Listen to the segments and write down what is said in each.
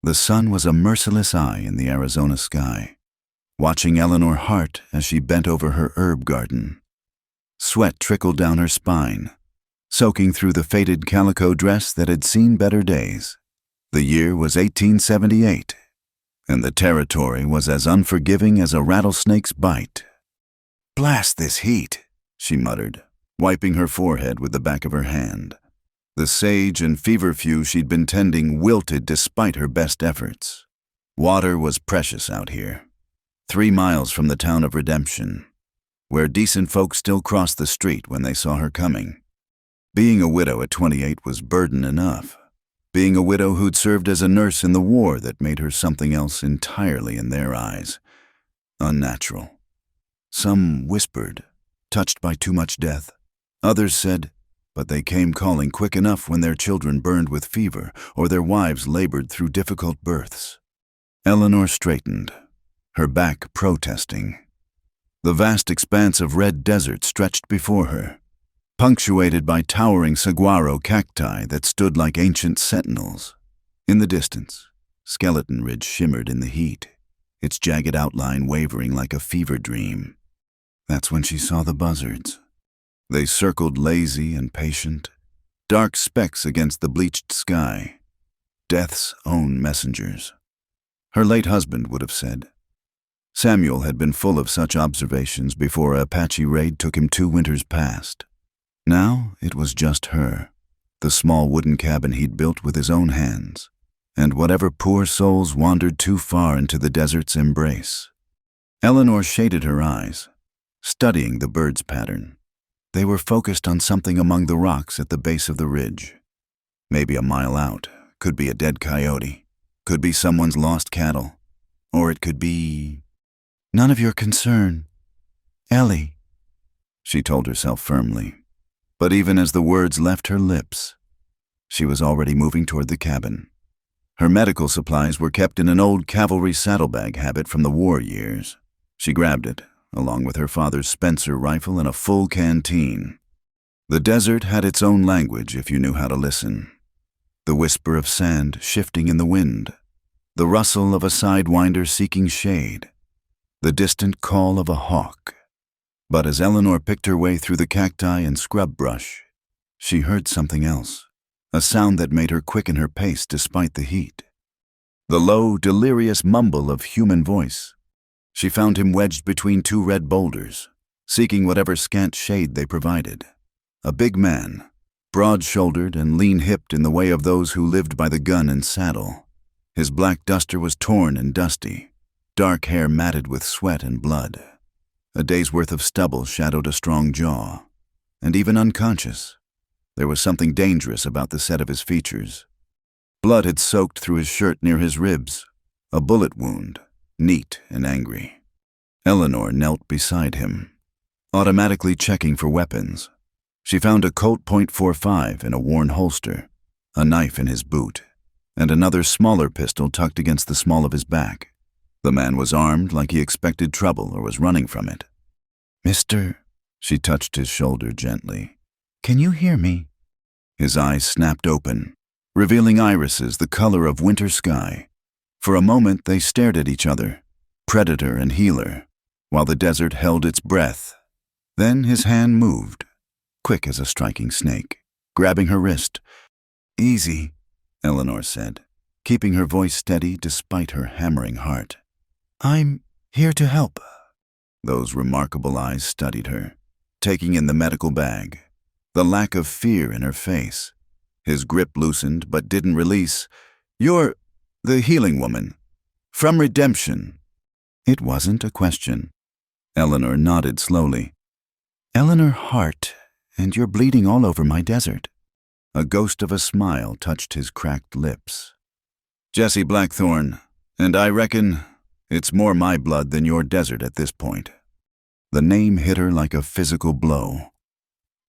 The sun was a merciless eye in the Arizona sky, watching Eleanor Hart as she bent over her herb garden. Sweat trickled down her spine, soaking through the faded calico dress that had seen better days. The year was 1878, and the territory was as unforgiving as a rattlesnake's bite. "Blast this heat," she muttered, wiping her forehead with the back of her hand. The sage and feverfew she'd been tending wilted despite her best efforts. Water was precious out here, 3 miles from the town of Redemption, where decent folk still crossed the street when they saw her coming. Being a widow at 28 was burden enough. Being a widow who'd served as a nurse in the war that made her something else entirely in their eyes. Unnatural. Some whispered, touched by too much death. Others said, but they came calling quick enough when their children burned with fever or their wives labored through difficult births. Eleanor straightened, her back protesting. The vast expanse of red desert stretched before her, punctuated by towering saguaro cacti that stood like ancient sentinels. In the distance, Skeleton Ridge shimmered in the heat, its jagged outline wavering like a fever dream. That's when she saw the buzzards. They circled lazy and patient, dark specks against the bleached sky, death's own messengers. Her late husband would have said. Samuel had been full of such observations before a Apache raid took him 2 winters past. Now it was just her, the small wooden cabin he'd built with his own hands, and whatever poor souls wandered too far into the desert's embrace. Eleanor shaded her eyes, studying the birds' pattern. They were focused on something among the rocks at the base of the ridge. Maybe a mile out, could be a dead coyote, could be someone's lost cattle, or it could be... "None of your concern, Ellie," she told herself firmly. But even as the words left her lips, she was already moving toward the cabin. Her medical supplies were kept in an old cavalry saddlebag habit from the war years. She grabbed it, along with her father's Spencer rifle and a full canteen. The desert had its own language if you knew how to listen. The whisper of sand shifting in the wind, the rustle of a sidewinder seeking shade, the distant call of a hawk. But as Eleanor picked her way through the cacti and scrub brush, she heard something else, a sound that made her quicken her pace despite the heat. The low, delirious mumble of human voice. She found him wedged between 2 red boulders, seeking whatever scant shade they provided. A big man, broad-shouldered and lean-hipped in the way of those who lived by the gun and saddle. His black duster was torn and dusty, dark hair matted with sweat and blood. A day's worth of stubble shadowed a strong jaw, and even unconscious, there was something dangerous about the set of his features. Blood had soaked through his shirt near his ribs, a bullet wound, neat and angry. Eleanor knelt beside him, automatically checking for weapons. She found a Colt .45 in a worn holster, a knife in his boot, and another smaller pistol tucked against the small of his back. The man was armed like he expected trouble or was running from it. "Mister," she touched his shoulder gently, "can you hear me?" His eyes snapped open, revealing irises the color of winter sky. For a moment they stared at each other, predator and healer, while the desert held its breath. Then his hand moved, quick as a striking snake, grabbing her wrist. "Easy," Eleanor said, keeping her voice steady despite her hammering heart. "I'm here to help." Those remarkable eyes studied her, taking in the medical bag, the lack of fear in her face. His grip loosened but didn't release. "You're the healing woman, from Redemption." It wasn't a question. Eleanor nodded slowly. "Eleanor Hart, and you're bleeding all over my desert." A ghost of a smile touched his cracked lips. "Jesse Blackthorne, and I reckon it's more my blood than your desert at this point." The name hit her like a physical blow.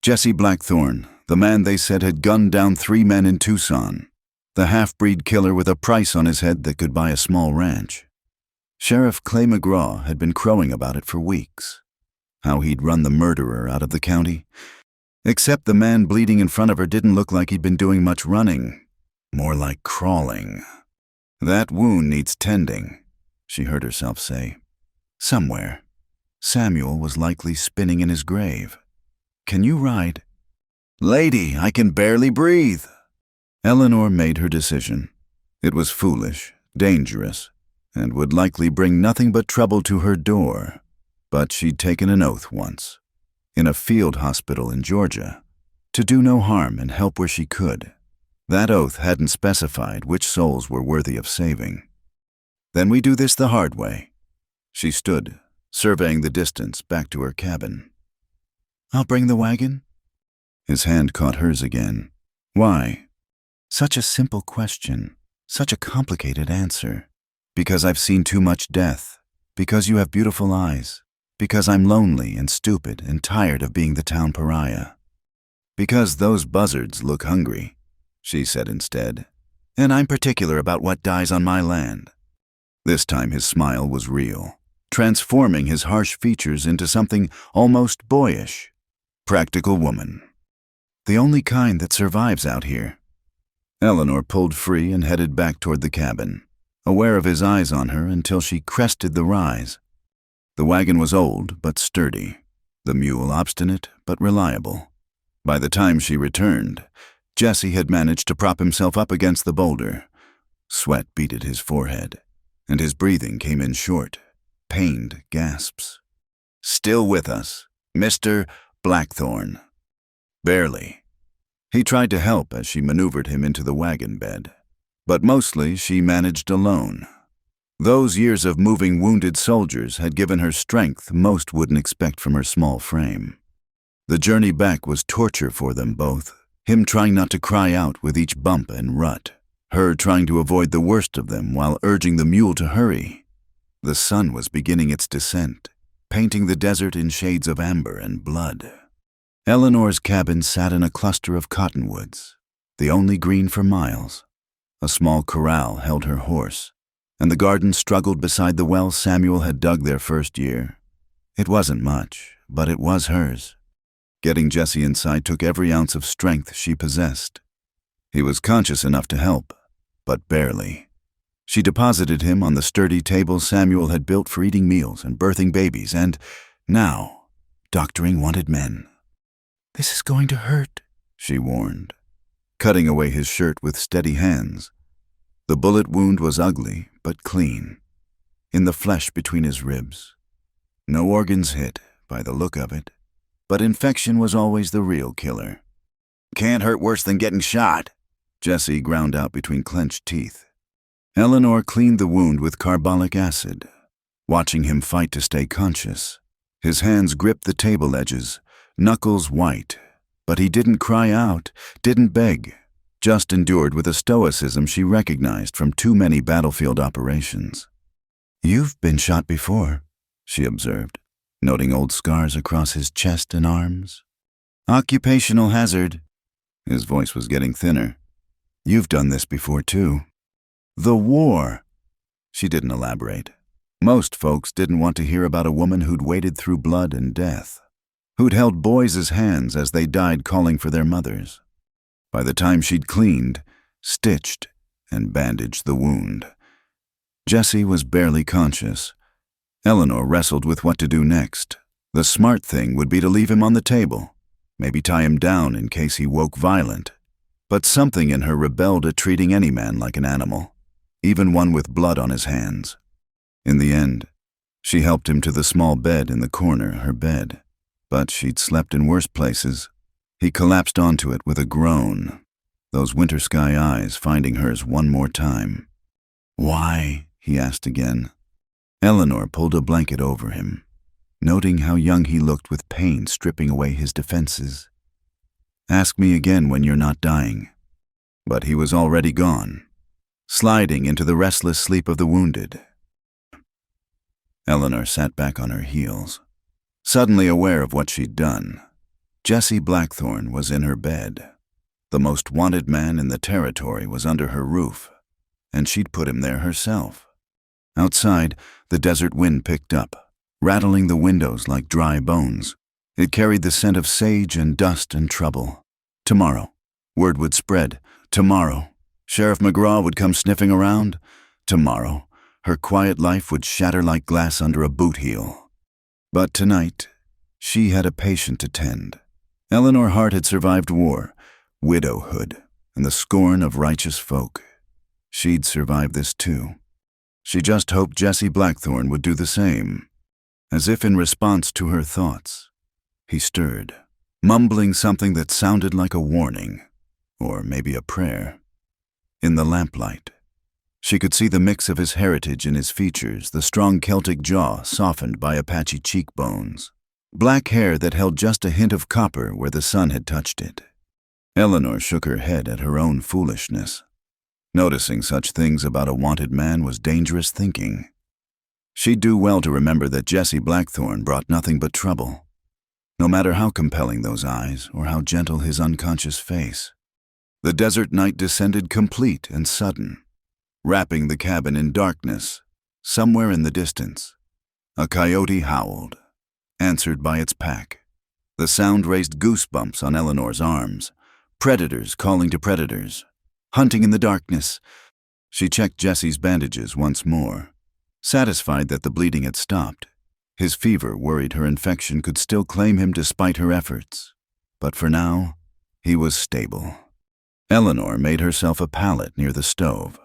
Jesse Blackthorne, the man they said had gunned down 3 men in Tucson, the half-breed killer with a price on his head that could buy a small ranch. Sheriff Clay McGraw had been crowing about it for weeks, how he'd run the murderer out of the county. Except the man bleeding in front of her didn't look like he'd been doing much running, more like crawling. That wound needs tending, she heard herself say. Somewhere. Samuel was likely spinning in his grave. Can you ride? Lady, I can barely breathe. Eleanor made her decision. It was foolish, dangerous, and would likely bring nothing but trouble to her door. But she'd taken an oath once, in a field hospital in Georgia, to do no harm and help where she could. That oath hadn't specified which souls were worthy of saving. Then we do this the hard way. She stood, surveying the distance back to her cabin. I'll bring the wagon. His hand caught hers again. Why? Such a simple question, such a complicated answer. Because I've seen too much death. Because you have beautiful eyes. Because I'm lonely and stupid and tired of being the town pariah. Because those buzzards look hungry, she said instead. And I'm particular about what dies on my land. This time his smile was real, transforming his harsh features into something almost boyish. Practical woman. The only kind that survives out here. Eleanor pulled free and headed back toward the cabin, aware of his eyes on her until she crested the rise. The wagon was old but sturdy, the mule obstinate but reliable. By the time she returned, Jesse had managed to prop himself up against the boulder. Sweat beaded his forehead, and his breathing came in short, pained gasps. Still with us, Mr. Blackthorn. Barely. He tried to help as she maneuvered him into the wagon bed, but mostly she managed alone. Those years of moving wounded soldiers had given her strength most wouldn't expect from her small frame. The journey back was torture for them both, him trying not to cry out with each bump and rut, her trying to avoid the worst of them while urging the mule to hurry. The sun was beginning its descent, painting the desert in shades of amber and blood. Eleanor's cabin sat in a cluster of cottonwoods, the only green for miles. A small corral held her horse, and the garden struggled beside the well Samuel had dug their first year. It wasn't much, but it was hers. Getting Jesse inside took every ounce of strength she possessed. He was conscious enough to help, but barely. She deposited him on the sturdy table Samuel had built for eating meals and birthing babies, and now, doctoring wanted men. This is going to hurt, she warned, cutting away his shirt with steady hands. The bullet wound was ugly, but clean, in the flesh between his ribs. No organs hit, by the look of it, but infection was always the real killer. Can't hurt worse than getting shot, Jesse ground out between clenched teeth. Eleanor cleaned the wound with carbolic acid, watching him fight to stay conscious. His hands gripped the table edges, knuckles white, but he didn't cry out, didn't beg, just endured with a stoicism she recognized from too many battlefield operations. You've been shot before, she observed, noting old scars across his chest and arms. Occupational hazard. His voice was getting thinner. You've done this before too. The war. She didn't elaborate. Most folks didn't want to hear about a woman who'd waded through blood and death, who'd held boys' hands as they died calling for their mothers. By the time she'd cleaned, stitched, and bandaged the wound, Jesse was barely conscious. Eleanor wrestled with what to do next. The smart thing would be to leave him on the table, maybe tie him down in case he woke violent. But something in her rebelled at treating any man like an animal, even one with blood on his hands. In the end, she helped him to the small bed in the corner, her bed. But she'd slept in worse places. He collapsed onto it with a groan, those winter sky eyes finding hers one more time. Why? He asked again. Eleanor pulled a blanket over him, noting how young he looked with pain stripping away his defenses. Ask me again when you're not dying. But he was already gone, sliding into the restless sleep of the wounded. Eleanor sat back on her heels, suddenly aware of what she'd done. Jesse Blackthorn was in her bed. The most wanted man in the territory was under her roof, and she'd put him there herself. Outside, the desert wind picked up, rattling the windows like dry bones. It carried the scent of sage and dust and trouble. Tomorrow, word would spread. Tomorrow, Sheriff McGraw would come sniffing around. Tomorrow, her quiet life would shatter like glass under a boot heel. But tonight, she had a patient to tend. Eleanor Hart had survived war, widowhood, and the scorn of righteous folk. She'd survive this too. She just hoped Jesse Blackthorne would do the same. As if in response to her thoughts, he stirred, mumbling something that sounded like a warning, or maybe a prayer. In the lamplight, she could see the mix of his heritage in his features, the strong Celtic jaw softened by Apache cheekbones, black hair that held just a hint of copper where the sun had touched it. Eleanor shook her head at her own foolishness. Noticing such things about a wanted man was dangerous thinking. She'd do well to remember that Jesse Blackthorne brought nothing but trouble, no matter how compelling those eyes or how gentle his unconscious face. The desert night descended complete and sudden, wrapping the cabin in darkness. Somewhere in the distance, a coyote howled, answered by its pack. The sound raised goosebumps on Eleanor's arms, predators calling to predators, hunting in the darkness. She checked Jesse's bandages once more, satisfied that the bleeding had stopped. His fever worried her infection could still claim him despite her efforts, but for now, he was stable. Eleanor made herself a pallet near the stove,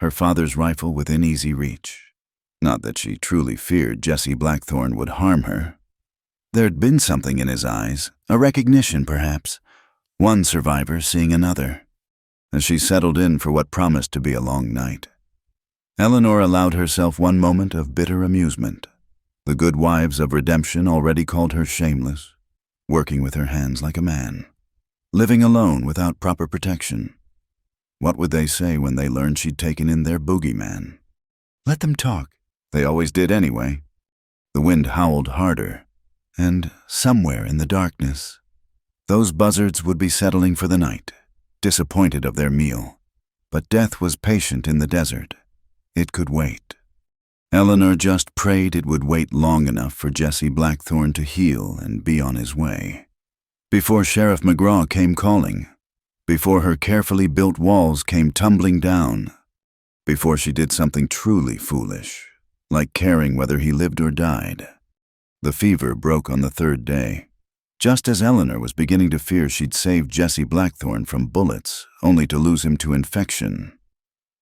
her father's rifle within easy reach. Not that she truly feared Jesse Blackthorne would harm her. There'd been something in his eyes, a recognition perhaps, one survivor seeing another. As she settled in for what promised to be a long night, Eleanor allowed herself one moment of bitter amusement. The good wives of redemption already called her shameless, working with her hands like a man, living alone without proper protection. What would they say when they learned she'd taken in their boogeyman? Let them talk. They always did anyway. The wind howled harder, and somewhere in the darkness, those buzzards would be settling for the night, disappointed of their meal. But death was patient in the desert. It could wait. Eleanor just prayed it would wait long enough for Jesse Blackthorne to heal and be on his way. Before Sheriff McGraw came calling, before her carefully built walls came tumbling down, before she did something truly foolish, like caring whether he lived or died. The fever broke on the third day, just as Eleanor was beginning to fear she'd saved Jesse Blackthorne from bullets, only to lose him to infection.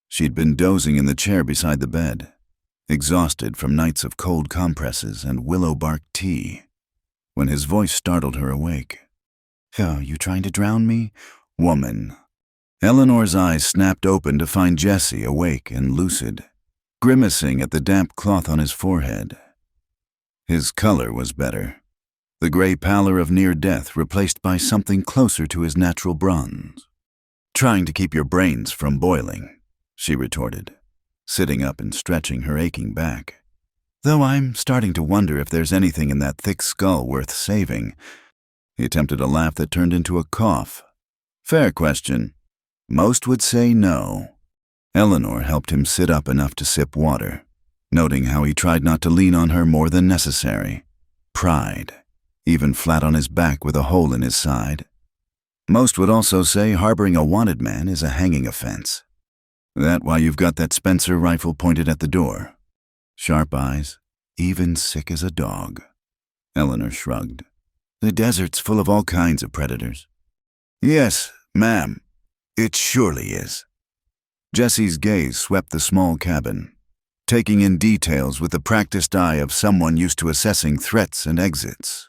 She'd been dozing in the chair beside the bed, exhausted from nights of cold compresses and willow bark tea, when his voice startled her awake. "Oh, you trying to drown me? Woman." Eleanor's eyes snapped open to find Jesse awake and lucid, grimacing at the damp cloth on his forehead. His color was better, the gray pallor of near death replaced by something closer to his natural bronze. "Trying to keep your brains from boiling," she retorted, sitting up and stretching her aching back. "Though I'm starting to wonder if there's anything in that thick skull worth saving." He attempted a laugh that turned into a cough. "Fair question. Most would say no." Eleanor helped him sit up enough to sip water, noting how he tried not to lean on her more than necessary. Pride, even flat on his back with a hole in his side. Most would also say harboring a wanted man is a hanging offense. That why you've got that Spencer rifle pointed at the door? Sharp eyes, even sick as a dog. Eleanor shrugged. "The desert's full of all kinds of predators." "Yes, ma'am, it surely is." Jesse's gaze swept the small cabin, taking in details with the practiced eye of someone used to assessing threats and exits.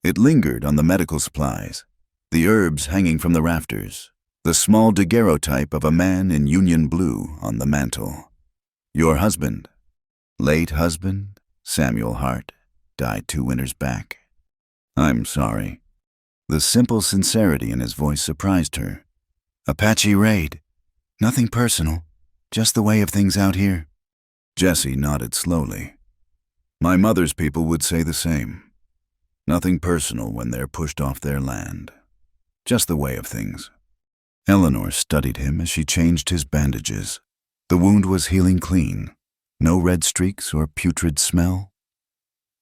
It lingered on the medical supplies, the herbs hanging from the rafters, the small daguerreotype of a man in Union blue on the mantel. "Your husband, late husband, Samuel Hart, died 2 winters back." "I'm sorry." The simple sincerity in his voice surprised her. "Apache raid. Nothing personal, just the way of things out here." Jesse nodded slowly. "My mother's people would say the same. Nothing personal when they're pushed off their land. Just the way of things." Eleanor studied him as she changed his bandages. The wound was healing clean. No red streaks or putrid smell.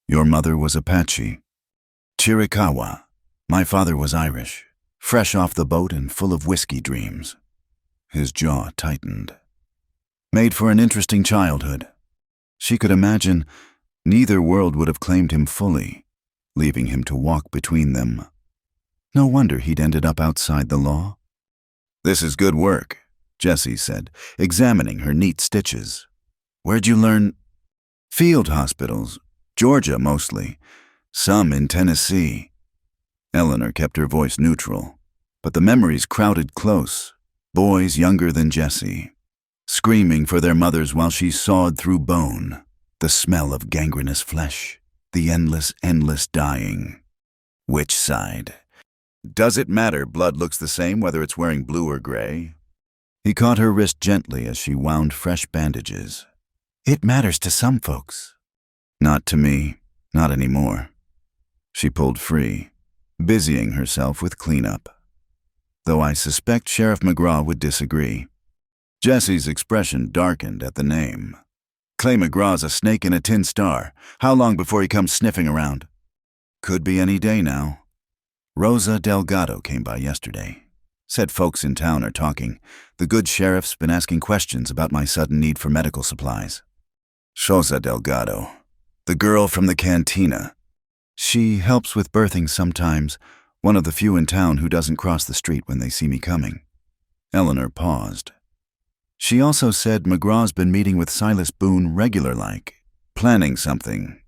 "Your mother was Apache." "Chiricahua. My father was Irish, fresh off the boat and full of whiskey dreams." His jaw tightened. Made for an interesting childhood. She could imagine neither world would have claimed him fully, leaving him to walk between them. No wonder he'd ended up outside the law. "This is good work," Jessie said, examining her neat stitches. "Where'd you learn?" "Field hospitals, Georgia mostly, some in Tennessee." Eleanor kept her voice neutral, but the memories crowded close. Boys younger than Jessie, screaming for their mothers while she sawed through bone, the smell of gangrenous flesh, the endless dying. "Which side? Does it matter blood looks the same whether it's wearing blue or gray?" He caught her wrist gently as she wound fresh bandages. "It matters to some folks." "Not to me, not anymore." She pulled free, busying herself with cleanup. Though I suspect Sheriff McGraw would disagree. Jessie's expression darkened at the name. "Clay McGraw's a snake in a tin star. How long before he comes sniffing around?" "Could be any day now." "Rosa Delgado came by yesterday. Said folks in town are talking. The good sheriff's been asking questions about my sudden need for medical supplies." "Rosa Delgado. The girl from the cantina." "She helps with birthing sometimes, one of the few in town who doesn't cross the street when they see me coming." Eleanor paused. "She also said McGraw's been meeting with Silas Boone regular-like, planning something."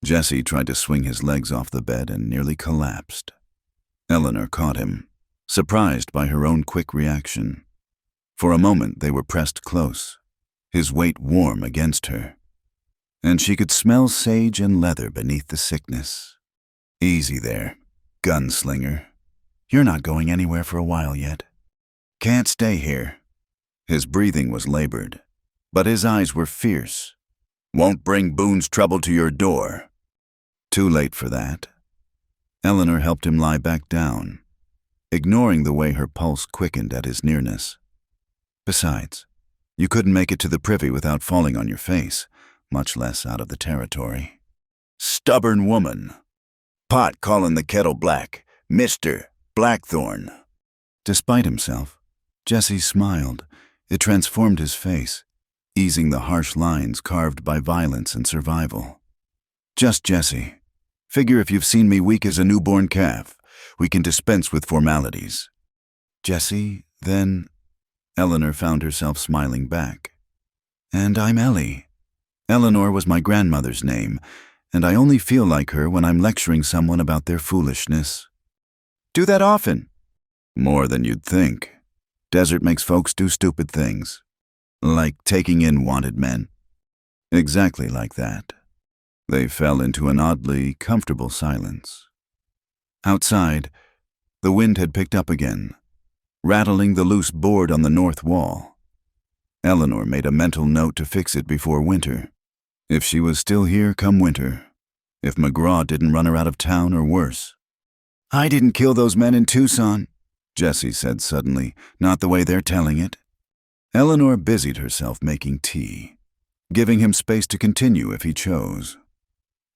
Jessie tried to swing his legs off the bed and nearly collapsed. Eleanor caught him, surprised by her own quick reaction. For a moment they were pressed close, his weight warm against her. And she could smell sage and leather beneath the sickness. "Easy there, gunslinger. You're not going anywhere for a while yet." "Can't stay here." His breathing was labored, but his eyes were fierce. "Won't bring Boone's trouble to your door." Too late for that. Eleanor helped him lie back down, ignoring the way her pulse quickened at his nearness. "Besides, you couldn't make it to the privy without falling on your face, much less out of the territory." "Stubborn woman. Pot calling the kettle black. Mr. Blackthorn." Despite himself, Jessie smiled. It transformed his face, easing the harsh lines carved by violence and survival. "Just Jessie. Figure if you've seen me weak as a newborn calf, we can dispense with formalities." "Jessie, then..." Eleanor found herself smiling back. "And I'm Ellie. Eleanor was my grandmother's name, and I only feel like her when I'm lecturing someone about their foolishness." "Do that often." "More than you'd think. Desert makes folks do stupid things. Like taking in wanted men." Exactly like that. They fell into an oddly comfortable silence. Outside, the wind had picked up again, rattling the loose board on the north wall. Eleanor made a mental note to fix it before winter. If she was still here come winter. If McGraw didn't run her out of town or worse. "I didn't kill those men in Tucson," Jessie said suddenly, "not the way they're telling it." Eleanor busied herself making tea, giving him space to continue if he chose.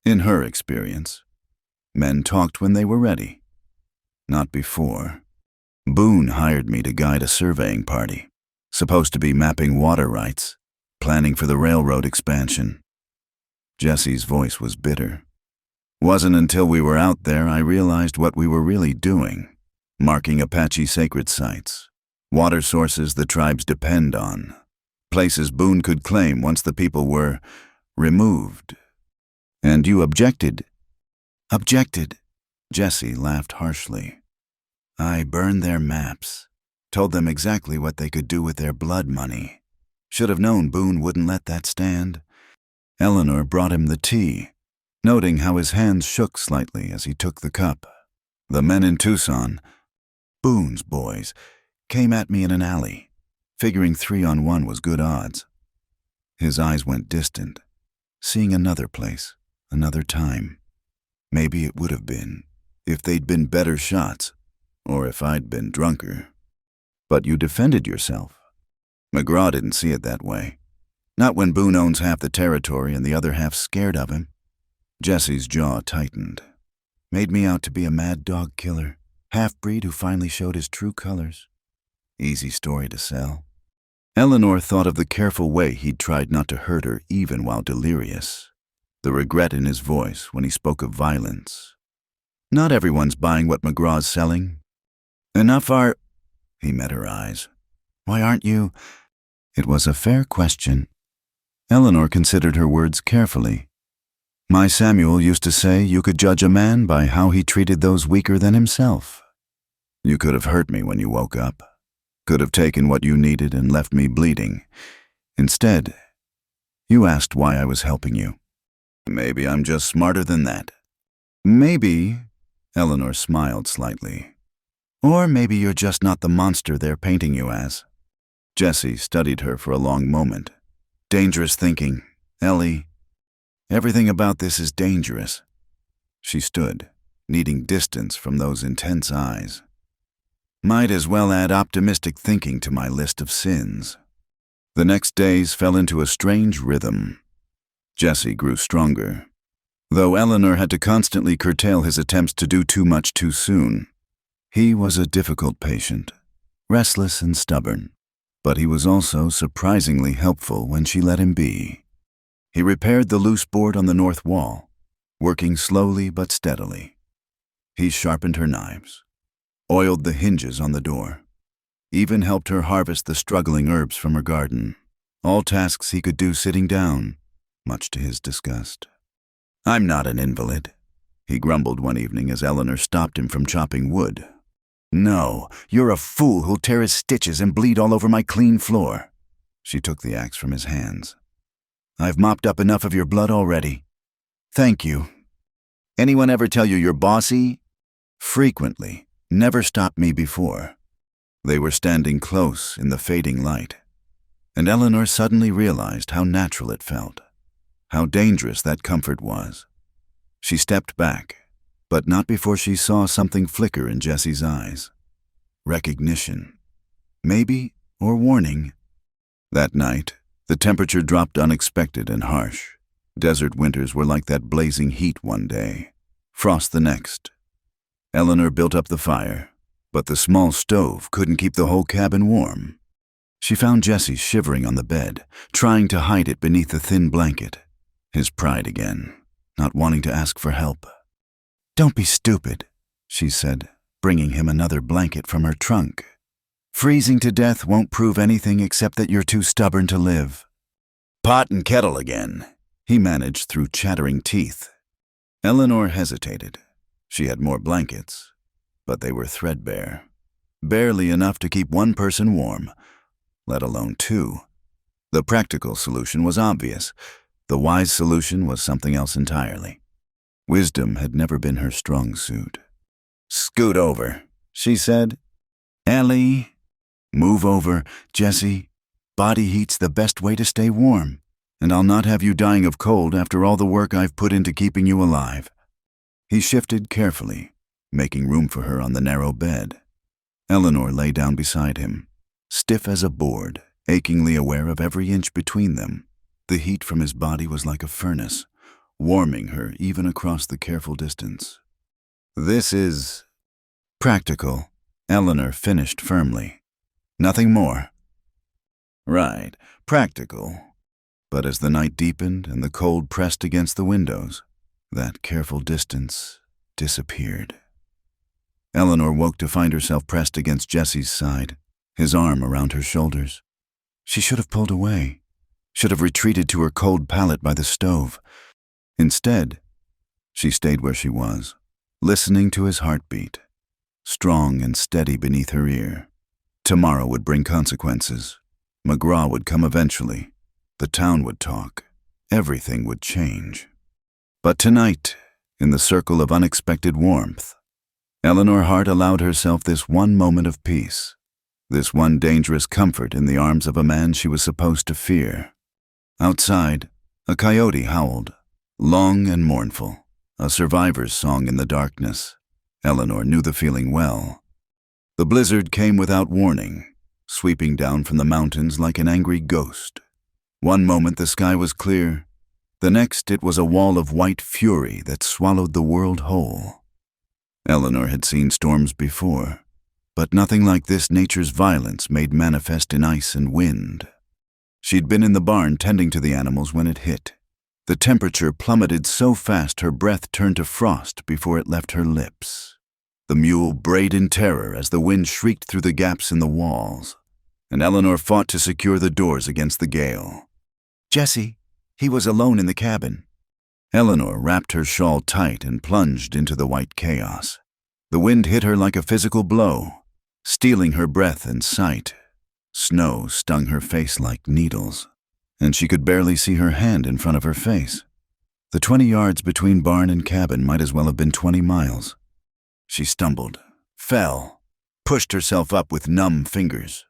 In her experience, men talked when they were ready, not before. "Boone hired me to guide a surveying party, supposed to be mapping water rights, planning for the railroad expansion." Jessie's voice was bitter. "Wasn't until we were out there I realized what we were really doing, marking Apache sacred sites, water sources the tribes depend on, places Boone could claim once the people were removed. And you objected." "Objected?" Jessie laughed harshly. "I burned their maps, told them exactly what they could do with their blood money. Should have known Boone wouldn't let that stand." Eleanor brought him the tea, noting how his hands shook slightly as he took the cup. "The men in Tucson, Boone's boys, came at me in an alley, figuring 3-on-1 was good odds." His eyes went distant, seeing another place, another time. Maybe it would have been, if they'd been better shots, or if I'd been drunker. "But you defended yourself." "McGraw didn't see it that way. Not when Boone owns half the territory and the other half's scared of him." Jessie's jaw tightened. "Made me out to be a mad dog killer, half-breed who finally showed his true colors. Easy story to sell." Eleanor thought of the careful way he'd tried not to hurt her even while delirious, the regret in his voice when he spoke of violence. Not everyone's buying what McGraw's selling. Enough are... He met her eyes. Why aren't you... It was a fair question. Eleanor considered her words carefully. My Samuel used to say you could judge a man by how he treated those weaker than himself. You could have hurt me when you woke up. Could have taken what you needed and left me bleeding. Instead, you asked why I was helping you. Maybe I'm just smarter than that. Maybe, Eleanor smiled slightly. Or maybe you're just not the monster they're painting you as. Jessie studied her for a long moment. Dangerous thinking, Ellie. Everything about this is dangerous. She stood, needing distance from those intense eyes. Might as well add optimistic thinking to my list of sins. The next days fell into a strange rhythm. Jessie grew stronger, though Eleanor had to constantly curtail his attempts to do too much too soon. He was a difficult patient, restless and stubborn, but he was also surprisingly helpful when she let him be. He repaired the loose board on the north wall, working slowly but steadily. He sharpened her knives, oiled the hinges on the door, even helped her harvest the struggling herbs from her garden, all tasks he could do sitting down, much to his disgust. I'm not an invalid, he grumbled one evening as Eleanor stopped him from chopping wood. No, you're a fool who'll tear his stitches and bleed all over my clean floor. She took the axe from his hands. I've mopped up enough of your blood already. Thank you. Anyone ever tell you you're bossy? Frequently. Never stopped me before. They were standing close in the fading light, and Eleanor suddenly realized how natural it felt, how dangerous that comfort was. She stepped back, but not before she saw something flicker in Jessie's eyes. Recognition. Maybe, or warning. That night, the temperature dropped unexpected and harsh. Desert winters were like that blazing heat one day, frost the next. Eleanor built up the fire, but the small stove couldn't keep the whole cabin warm. She found Jessie shivering on the bed, trying to hide it beneath the thin blanket. His pride again, not wanting to ask for help. Don't be stupid, she said, bringing him another blanket from her trunk. Freezing to death won't prove anything except that you're too stubborn to live. Pot and kettle again, he managed through chattering teeth. Eleanor hesitated. She had more blankets, but they were threadbare. Barely enough to keep one person warm, let alone two. The practical solution was obvious. The wise solution was something else entirely. Wisdom had never been her strong suit. Scoot over, she said. Ellie. Move over, Jessie. Body heat's the best way to stay warm, and I'll not have you dying of cold after all the work I've put into keeping you alive. He shifted carefully, making room for her on the narrow bed. Eleanor lay down beside him, stiff as a board, achingly aware of every inch between them. The heat from his body was like a furnace, warming her even across the careful distance. This is practical, Eleanor finished firmly. Nothing more. Right, practical. But as the night deepened and the cold pressed against the windows, that careful distance disappeared. Eleanor woke to find herself pressed against Jessie's side, his arm around her shoulders. She should have pulled away, should have retreated to her cold pallet by the stove. Instead, she stayed where she was, listening to his heartbeat, strong and steady beneath her ear. Tomorrow would bring consequences. McGraw would come eventually. The town would talk. Everything would change. But tonight, in the circle of unexpected warmth, Eleanor Hart allowed herself this one moment of peace, this one dangerous comfort in the arms of a man she was supposed to fear. Outside, a coyote howled, long and mournful, a survivor's song in the darkness. Eleanor knew the feeling well. The blizzard came without warning, sweeping down from the mountains like an angry ghost. One moment the sky was clear, the next it was a wall of white fury that swallowed the world whole. Eleanor had seen storms before, but nothing like this nature's violence made manifest in ice and wind. She'd been in the barn tending to the animals when it hit. The temperature plummeted so fast her breath turned to frost before it left her lips. The mule brayed in terror as the wind shrieked through the gaps in the walls, and Eleanor fought to secure the doors against the gale. "Jesse, he was alone in the cabin." Eleanor wrapped her shawl tight and plunged into the white chaos. The wind hit her like a physical blow, stealing her breath and sight. Snow stung her face like needles, and she could barely see her hand in front of her face. The 20 yards between barn and cabin might as well have been 20 miles. She stumbled, fell, pushed herself up with numb fingers.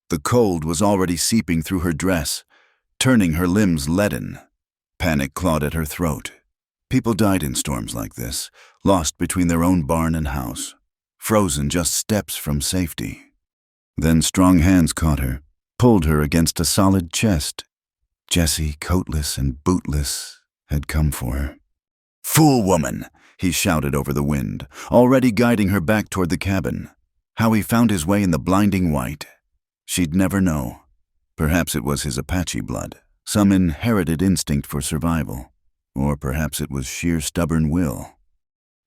The cold was already seeping through her dress, turning her limbs leaden. Panic clawed at her throat. People died in storms like this, lost between their own barn and house, frozen just steps from safety. Then strong hands caught her, pulled her against a solid chest. Jesse, coatless and bootless, had come for her. "Fool woman!" he shouted over the wind, already guiding her back toward the cabin. How he found his way in the blinding white, she'd never know. Perhaps it was his Apache blood, some inherited instinct for survival, or perhaps it was sheer stubborn will.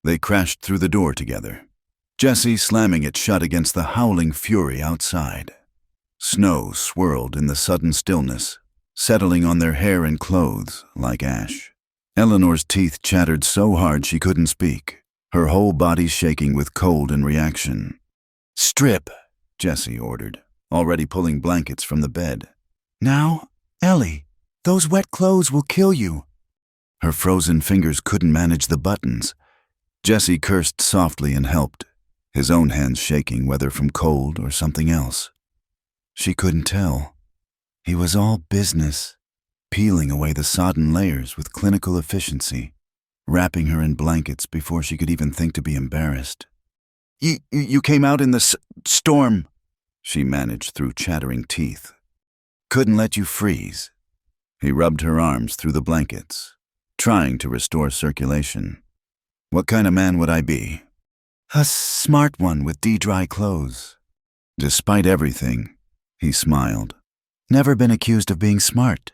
They crashed through the door together, Jesse slamming it shut against the howling fury outside. Snow swirled in the sudden stillness, settling on their hair and clothes like ash. Eleanor's teeth chattered so hard she couldn't speak, her whole body shaking with cold and reaction. "Strip," Jesse ordered, already pulling blankets from the bed. "Now, Ellie, those wet clothes will kill you." Her frozen fingers couldn't manage the buttons. Jesse cursed softly and helped, his own hands shaking, whether from cold or something else. She couldn't tell. He was all business, peeling away the sodden layers with clinical efficiency, wrapping her in blankets before she could even think to be embarrassed. You came out in the storm," she managed through chattering teeth. "Couldn't let you freeze." He rubbed her arms through the blankets, trying to restore circulation. "What kind of man would I be?" "A smart one with dry clothes." Despite everything, he smiled. "Never been accused of being smart."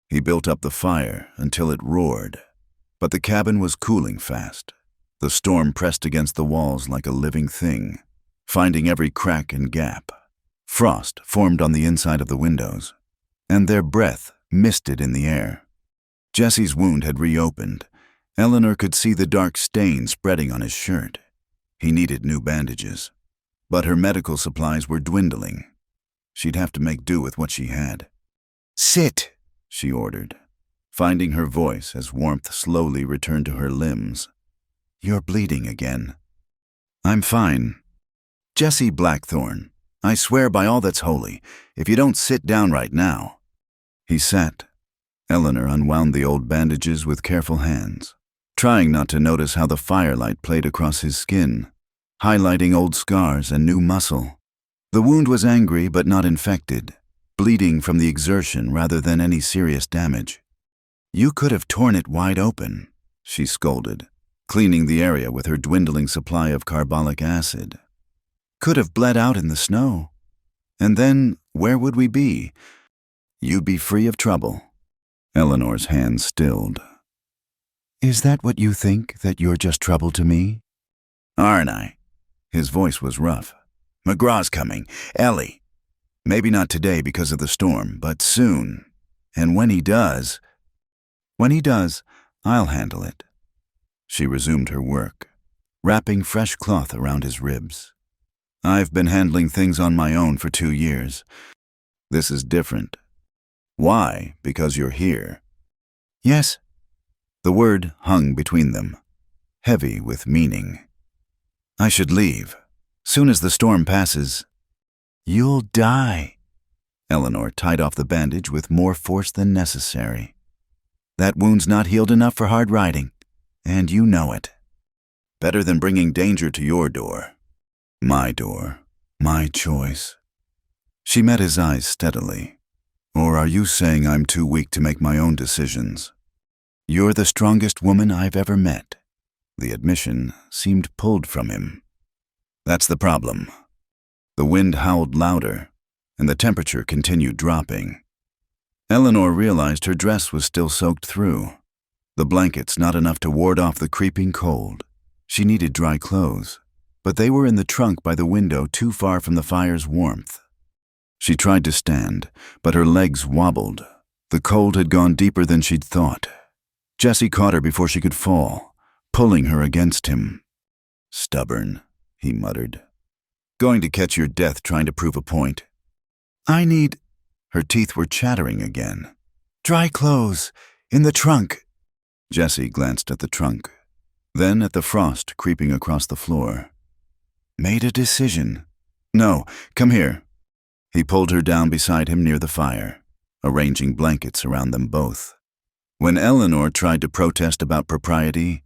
He built up the fire until it roared, but the cabin was cooling fast. The storm pressed against the walls like a living thing, finding every crack and gap. Frost formed on the inside of the windows, and their breath misted in the air. Jesse's wound had reopened. Eleanor could see the dark stain spreading on his shirt. He needed new bandages, but her medical supplies were dwindling. She'd have to make do with what she had. "Sit," she ordered, finding her voice as warmth slowly returned to her limbs. "You're bleeding again." "I'm fine." "Jesse Blackthorne, I swear by all that's holy, if you don't sit down right now." He sat. Eleanor unwound the old bandages with careful hands, trying not to notice how the firelight played across his skin, highlighting old scars and new muscle. The wound was angry but not infected, bleeding from the exertion rather than any serious damage. "You could have torn it wide open," she scolded, cleaning the area with her dwindling supply of carbolic acid. "Could have bled out in the snow. And then, where would we be? You'd be free of trouble." Eleanor's hands stilled. "Is that what you think, that you're just trouble to me?" "Aren't I?" His voice was rough. "McGraw's coming. Ellie. Maybe not today because of the storm, but soon. And when he does, I'll handle it." She resumed her work, wrapping fresh cloth around his ribs. "I've been handling things on my own for 2 years. This is different." "Why? Because you're here." "Yes." The word hung between them, heavy with meaning. "I should leave. Soon as the storm passes." "You'll die." Eleanor tied off the bandage with more force than necessary. "That wound's not healed enough for hard riding, and you know it." "Better than bringing danger to your door." "My door, my choice." She met his eyes steadily. "Or are you saying I'm too weak to make my own decisions?" "You're the strongest woman I've ever met." The admission seemed pulled from him. "That's the problem. The wind howled louder, and the temperature continued dropping. Eleanor realized her dress was still soaked through. The blankets not enough to ward off the creeping cold. She needed dry clothes, but they were in the trunk by the window too far from the fire's warmth. She tried to stand, but her legs wobbled. The cold had gone deeper than she'd thought. Jesse caught her before she could fall, pulling her against him. "Stubborn," he muttered. "Going to catch your death trying to prove a point." "I need—" Her teeth were chattering again. "Dry clothes, in the trunk." Jesse glanced at the trunk, then at the frost creeping across the floor. "Made a decision." "No, come here." He pulled her down beside him near the fire, arranging blankets around them both. When Eleanor tried to protest about propriety,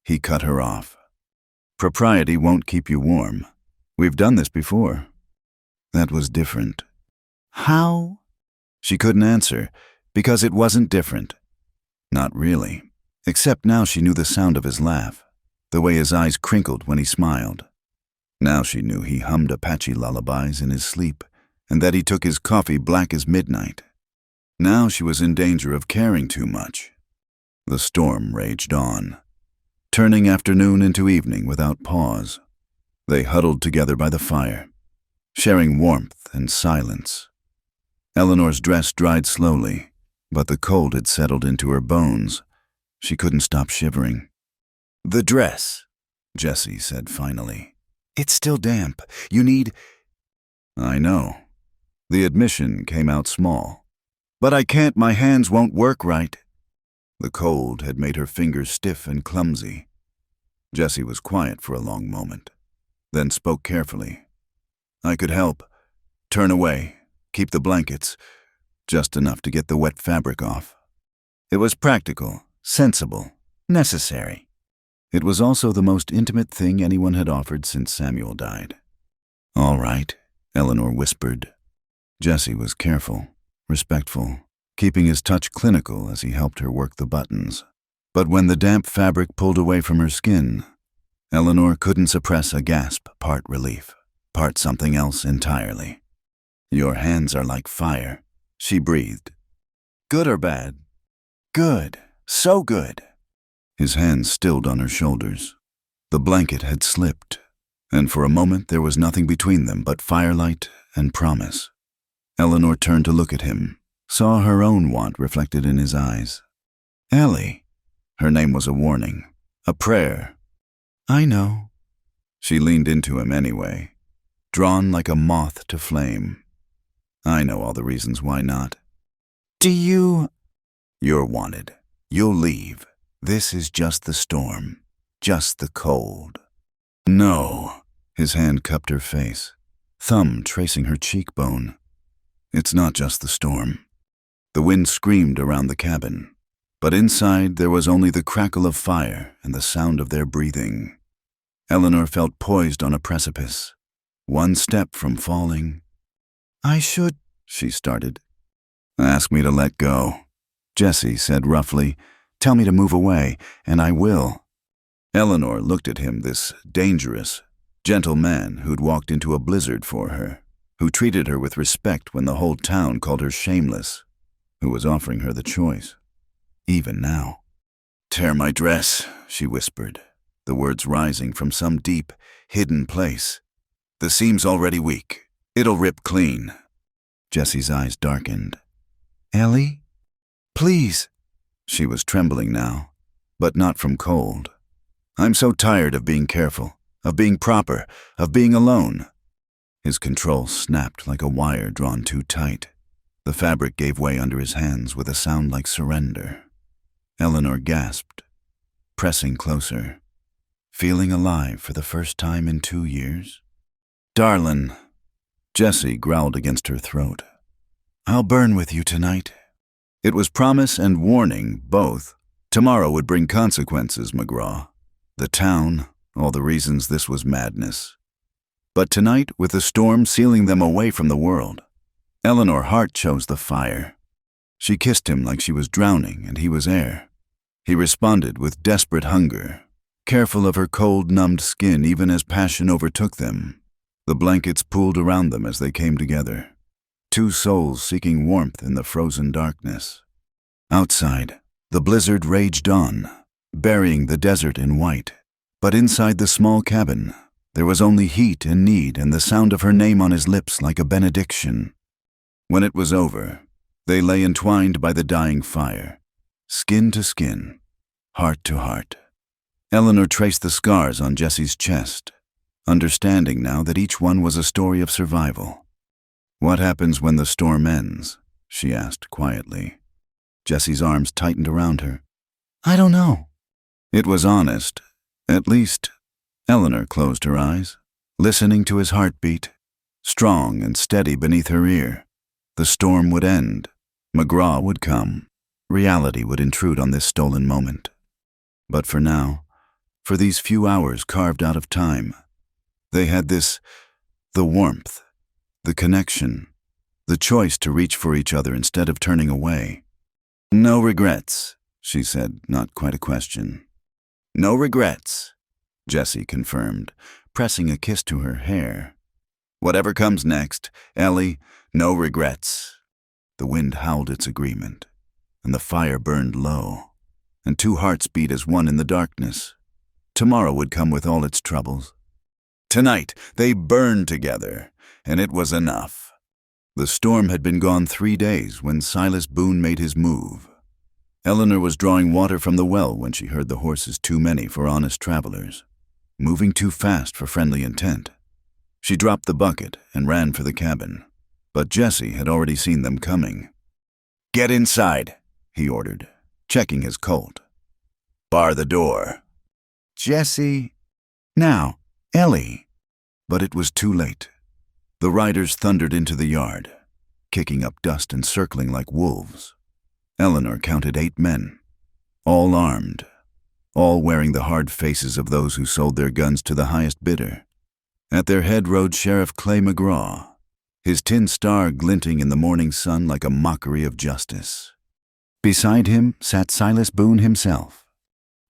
he cut her off. "Propriety won't keep you warm. We've done this before." That was different. "How?" She couldn't answer, because it wasn't different. Not really, except now she knew the sound of his laugh, the way his eyes crinkled when he smiled. Now she knew he hummed Apache lullabies in his sleep, and that he took his coffee black as midnight. Now she was in danger of caring too much. The storm raged on, turning afternoon into evening without pause. They huddled together by the fire, sharing warmth and silence. Eleanor's dress dried slowly, but the cold had settled into her bones. She couldn't stop shivering. "The dress," Jesse said finally. "It's still damp. You need—" "I know." The admission came out small. "But I can't, my hands won't work right." The cold had made her fingers stiff and clumsy. Jesse was quiet for a long moment, then spoke carefully. "I could help. Turn away, keep the blankets, just enough to get the wet fabric off." It was practical, sensible, necessary. It was also the most intimate thing anyone had offered since Samuel died. "All right," Eleanor whispered. Jesse was careful, respectful, keeping his touch clinical as he helped her work the buttons. But when the damp fabric pulled away from her skin, Eleanor couldn't suppress a gasp, part relief, part something else entirely. "Your hands are like fire," she breathed. "Good or bad?" "Good. So good." His hands stilled on her shoulders. The blanket had slipped, and for a moment there was nothing between them but firelight and promise. Eleanor turned to look at him, saw her own want reflected in his eyes. "Ellie." Her name was a warning, a prayer. "I know." She leaned into him anyway, drawn like a moth to flame. "I know all the reasons why not." "Do you—" "You're wanted. You'll leave. This is just the storm, just the cold." "No." His hand cupped her face, thumb tracing her cheekbone. "It's not just the storm." The wind screamed around the cabin, but inside there was only the crackle of fire and the sound of their breathing. Eleanor felt poised on a precipice, one step from falling. "I should—" she started. "Ask me to let go," Jesse said roughly. "Tell me to move away, and I will." Eleanor looked at him, this dangerous, gentle man who'd walked into a blizzard for her, who treated her with respect when the whole town called her shameless, who was offering her the choice, even now. "Tear my dress," she whispered, the words rising from some deep, hidden place. "The seam's already weak. It'll rip clean." Jesse's eyes darkened. "Ellie? Please." She was trembling now, but not from cold. "I'm so tired of being careful, of being proper, of being alone." His control snapped like a wire drawn too tight. The fabric gave way under his hands with a sound like surrender. Eleanor gasped, pressing closer, feeling alive for the first time in 2 years. "Darlin," Jesse growled against her throat. "I'll burn with you tonight." It was promise and warning, both. Tomorrow would bring consequences, McGraw. The town, all the reasons this was madness. But tonight, with the storm sealing them away from the world, Eleanor Hart chose the fire. She kissed him like she was drowning and he was air. He responded with desperate hunger, careful of her cold, numbed skin even as passion overtook them. The blankets pooled around them as they came together, two souls seeking warmth in the frozen darkness. Outside, the blizzard raged on, burying the desert in white. But inside the small cabin, there was only heat and need and the sound of her name on his lips like a benediction. When it was over, they lay entwined by the dying fire, skin to skin, heart to heart. Eleanor traced the scars on Jesse's chest, understanding now that each one was a story of survival. "What happens when the storm ends?" she asked quietly. Jesse's arms tightened around her. "I don't know." It was honest. At least, Eleanor closed her eyes, listening to his heartbeat, strong and steady beneath her ear. The storm would end. McGraw would come. Reality would intrude on this stolen moment. But for now, for these few hours carved out of time, they had this, the warmth, the connection, the choice to reach for each other instead of turning away. "No regrets," she said, not quite a question. "No regrets," Jesse confirmed, pressing a kiss to her hair. "Whatever comes next, Ellie, no regrets." The wind howled its agreement, and the fire burned low, and two hearts beat as one in the darkness. Tomorrow would come with all its troubles. Tonight, they burned together, and it was enough. The storm had been gone 3 days when Silas Boone made his move. Eleanor was drawing water from the well when she heard the horses too many for honest travelers, moving too fast for friendly intent. She dropped the bucket and ran for the cabin, but Jesse had already seen them coming. "Get inside," he ordered, checking his Colt. "Bar the door." "Jesse." "Now, Ellie." But it was too late. The riders thundered into the yard, kicking up dust and circling like wolves. Eleanor counted 8 men, all armed, all wearing the hard faces of those who sold their guns to the highest bidder. At their head rode Sheriff Clay McGraw, his tin star glinting in the morning sun like a mockery of justice. Beside him sat Silas Boone himself.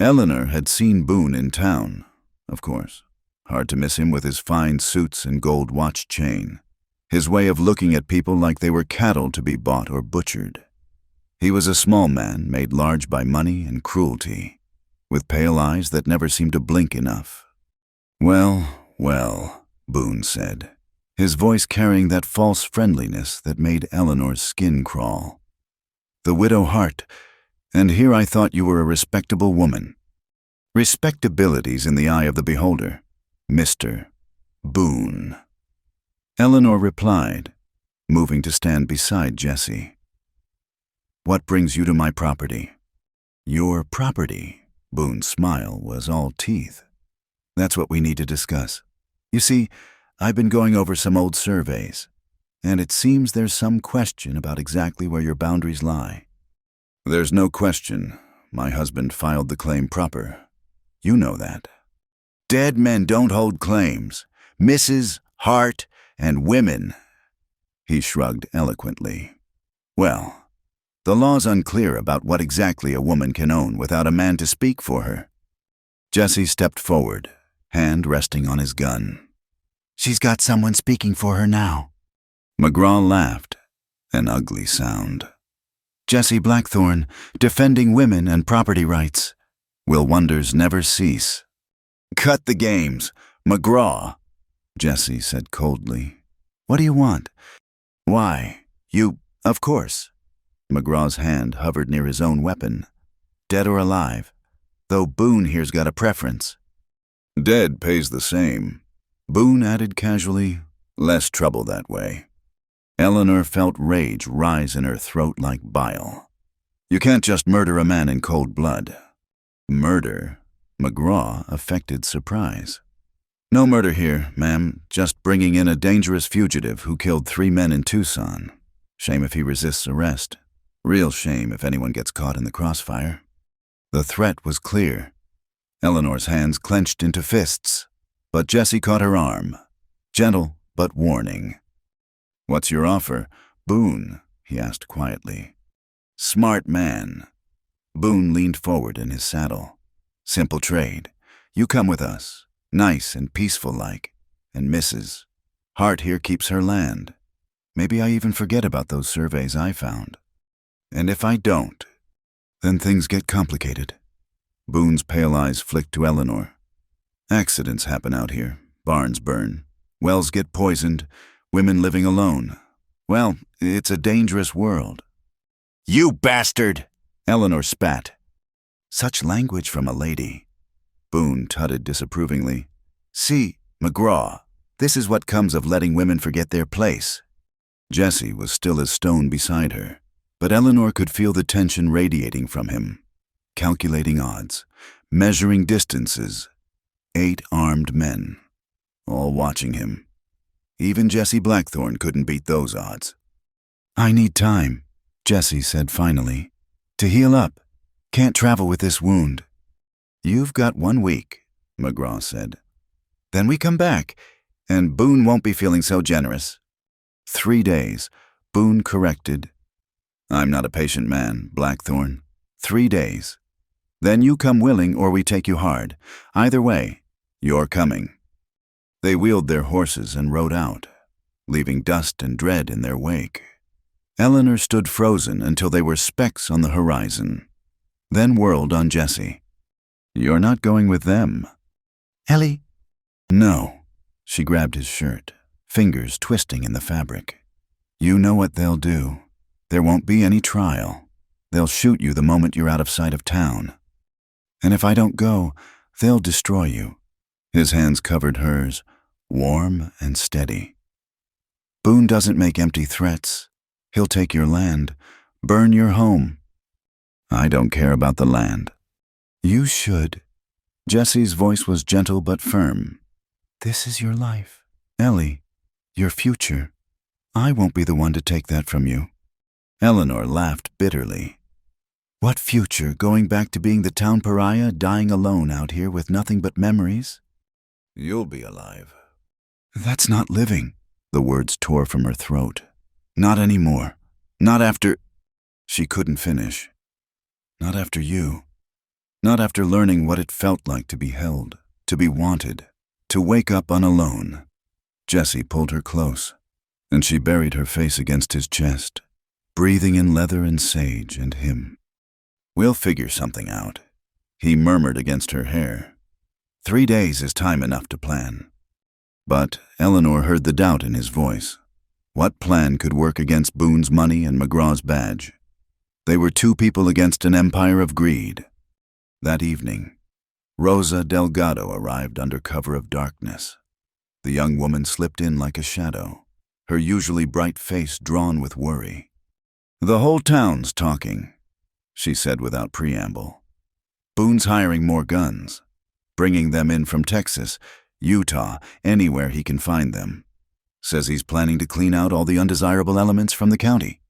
Eleanor had seen Boone in town, of course. Hard to miss him with his fine suits and gold watch chain, his way of looking at people like they were cattle to be bought or butchered. He was a small man made large by money and cruelty, with pale eyes that never seemed to blink enough. "Well, well," Boone said, his voice carrying that false friendliness that made Eleanor's skin crawl. "The widow Hart, and here I thought you were a respectable woman." Respectability's in the eye of the beholder, Mr. Boone. Eleanor replied, moving to stand beside Jesse. "What brings you to my property?" "Your property?" Boone's smile was all teeth. "That's what we need to discuss. You see, I've been going over some old surveys, and it seems there's some question about exactly where your boundaries lie." "There's no question. My husband filed the claim proper. You know that." "Dead men don't hold claims. Mrs., Hart, and women." He shrugged eloquently. "Well, the law's unclear about what exactly a woman can own without a man to speak for her." Jesse stepped forward, hand resting on his gun. "She's got someone speaking for her now." McGraw laughed, an ugly sound. "Jesse Blackthorne, defending women and property rights. Will wonders never cease?" "Cut the games, McGraw," Jesse said coldly. "What do you want?" "Why, of course." McGraw's hand hovered near his own weapon. "Dead or alive? Though Boone here's got a preference." "Dead pays the same," Boone added casually. "Less trouble that way." Eleanor felt rage rise in her throat like bile. You can't just murder a man in cold blood. "Murder?" McGraw affected surprise. "No murder here, ma'am. Just bringing in a dangerous fugitive who killed 3 men in Tucson. Shame if he resists arrest. Real shame if anyone gets caught in the crossfire." The threat was clear. Eleanor's hands clenched into fists, but Jesse caught her arm, gentle but warning. "What's your offer, Boone?" he asked quietly. "Smart man." Boone leaned forward in his saddle. "Simple trade. You come with us, nice and peaceful like, and Mrs. Hart here keeps her land. Maybe I even forget about those surveys I found. And if I don't, then things get complicated. Boone's pale eyes flicked to Eleanor. Accidents happen out here. Barns burn. Wells get poisoned. Women living alone. Well, it's a dangerous world. You bastard! Eleanor spat. Such language from a lady. Boone tutted disapprovingly. See, McGraw, this is what comes of letting women forget their place. Jessie was still as stone beside her, but Eleanor could feel the tension radiating from him. Calculating odds, measuring distances. 8 armed men, all watching him. Even Jessie Blackthorne couldn't beat those odds. I need time, Jessie said finally, to heal up. Can't travel with this wound. You've got 1 week, McGraw said. Then we come back, and Boone won't be feeling so generous. 3 days, Boone corrected. I'm not a patient man, Blackthorne. 3 days. Then you come willing or we take you hard. Either way, you're coming. They wheeled their horses and rode out, leaving dust and dread in their wake. Eleanor stood frozen until they were specks on the horizon, then whirled on Jessie. You're not going with them. Ellie? No. She grabbed his shirt, fingers twisting in the fabric. You know what they'll do. There won't be any trial. They'll shoot you the moment you're out of sight of town. And if I don't go, they'll destroy you. His hands covered hers, warm and steady. Boone doesn't make empty threats. He'll take your land, burn your home. I don't care about the land. You should. Jessie's voice was gentle but firm. This is your life, Ellie, your future. I won't be the one to take that from you. Eleanor laughed bitterly. What future, going back to being the town pariah, dying alone out here with nothing but memories? You'll be alive. That's not living. The words tore from her throat. Not anymore. Not after... She couldn't finish. Not after you. Not after learning what it felt like to be held, to be wanted, to wake up unalone. Jessie pulled her close, and she buried her face against his chest, breathing in leather and sage and him. We'll figure something out, he murmured against her hair. 3 days is time enough to plan. But Eleanor heard the doubt in his voice. What plan could work against Boone's money and McGraw's badge? They were 2 people against an empire of greed. That evening, Rosa Delgado arrived under cover of darkness. The young woman slipped in like a shadow, her usually bright face drawn with worry. The whole town's talking, she said without preamble. Boone's hiring more guns, bringing them in from Texas, Utah, anywhere he can find them. Says he's planning to clean out all the undesirable elements from the county.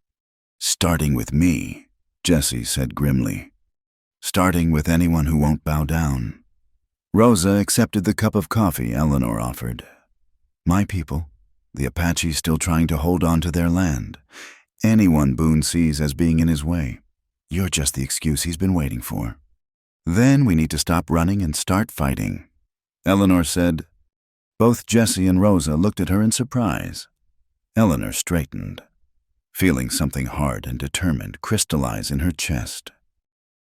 Starting with me, Jessie said grimly. Starting with anyone who won't bow down. Rosa accepted the cup of coffee Eleanor offered. My people, the Apaches still trying to hold on to their land. Anyone Boone sees as being in his way. You're just the excuse he's been waiting for. Then we need to stop running and start fighting. Eleanor said. Both Jessie and Rosa looked at her in surprise. Eleanor straightened, feeling something hard and determined crystallize in her chest.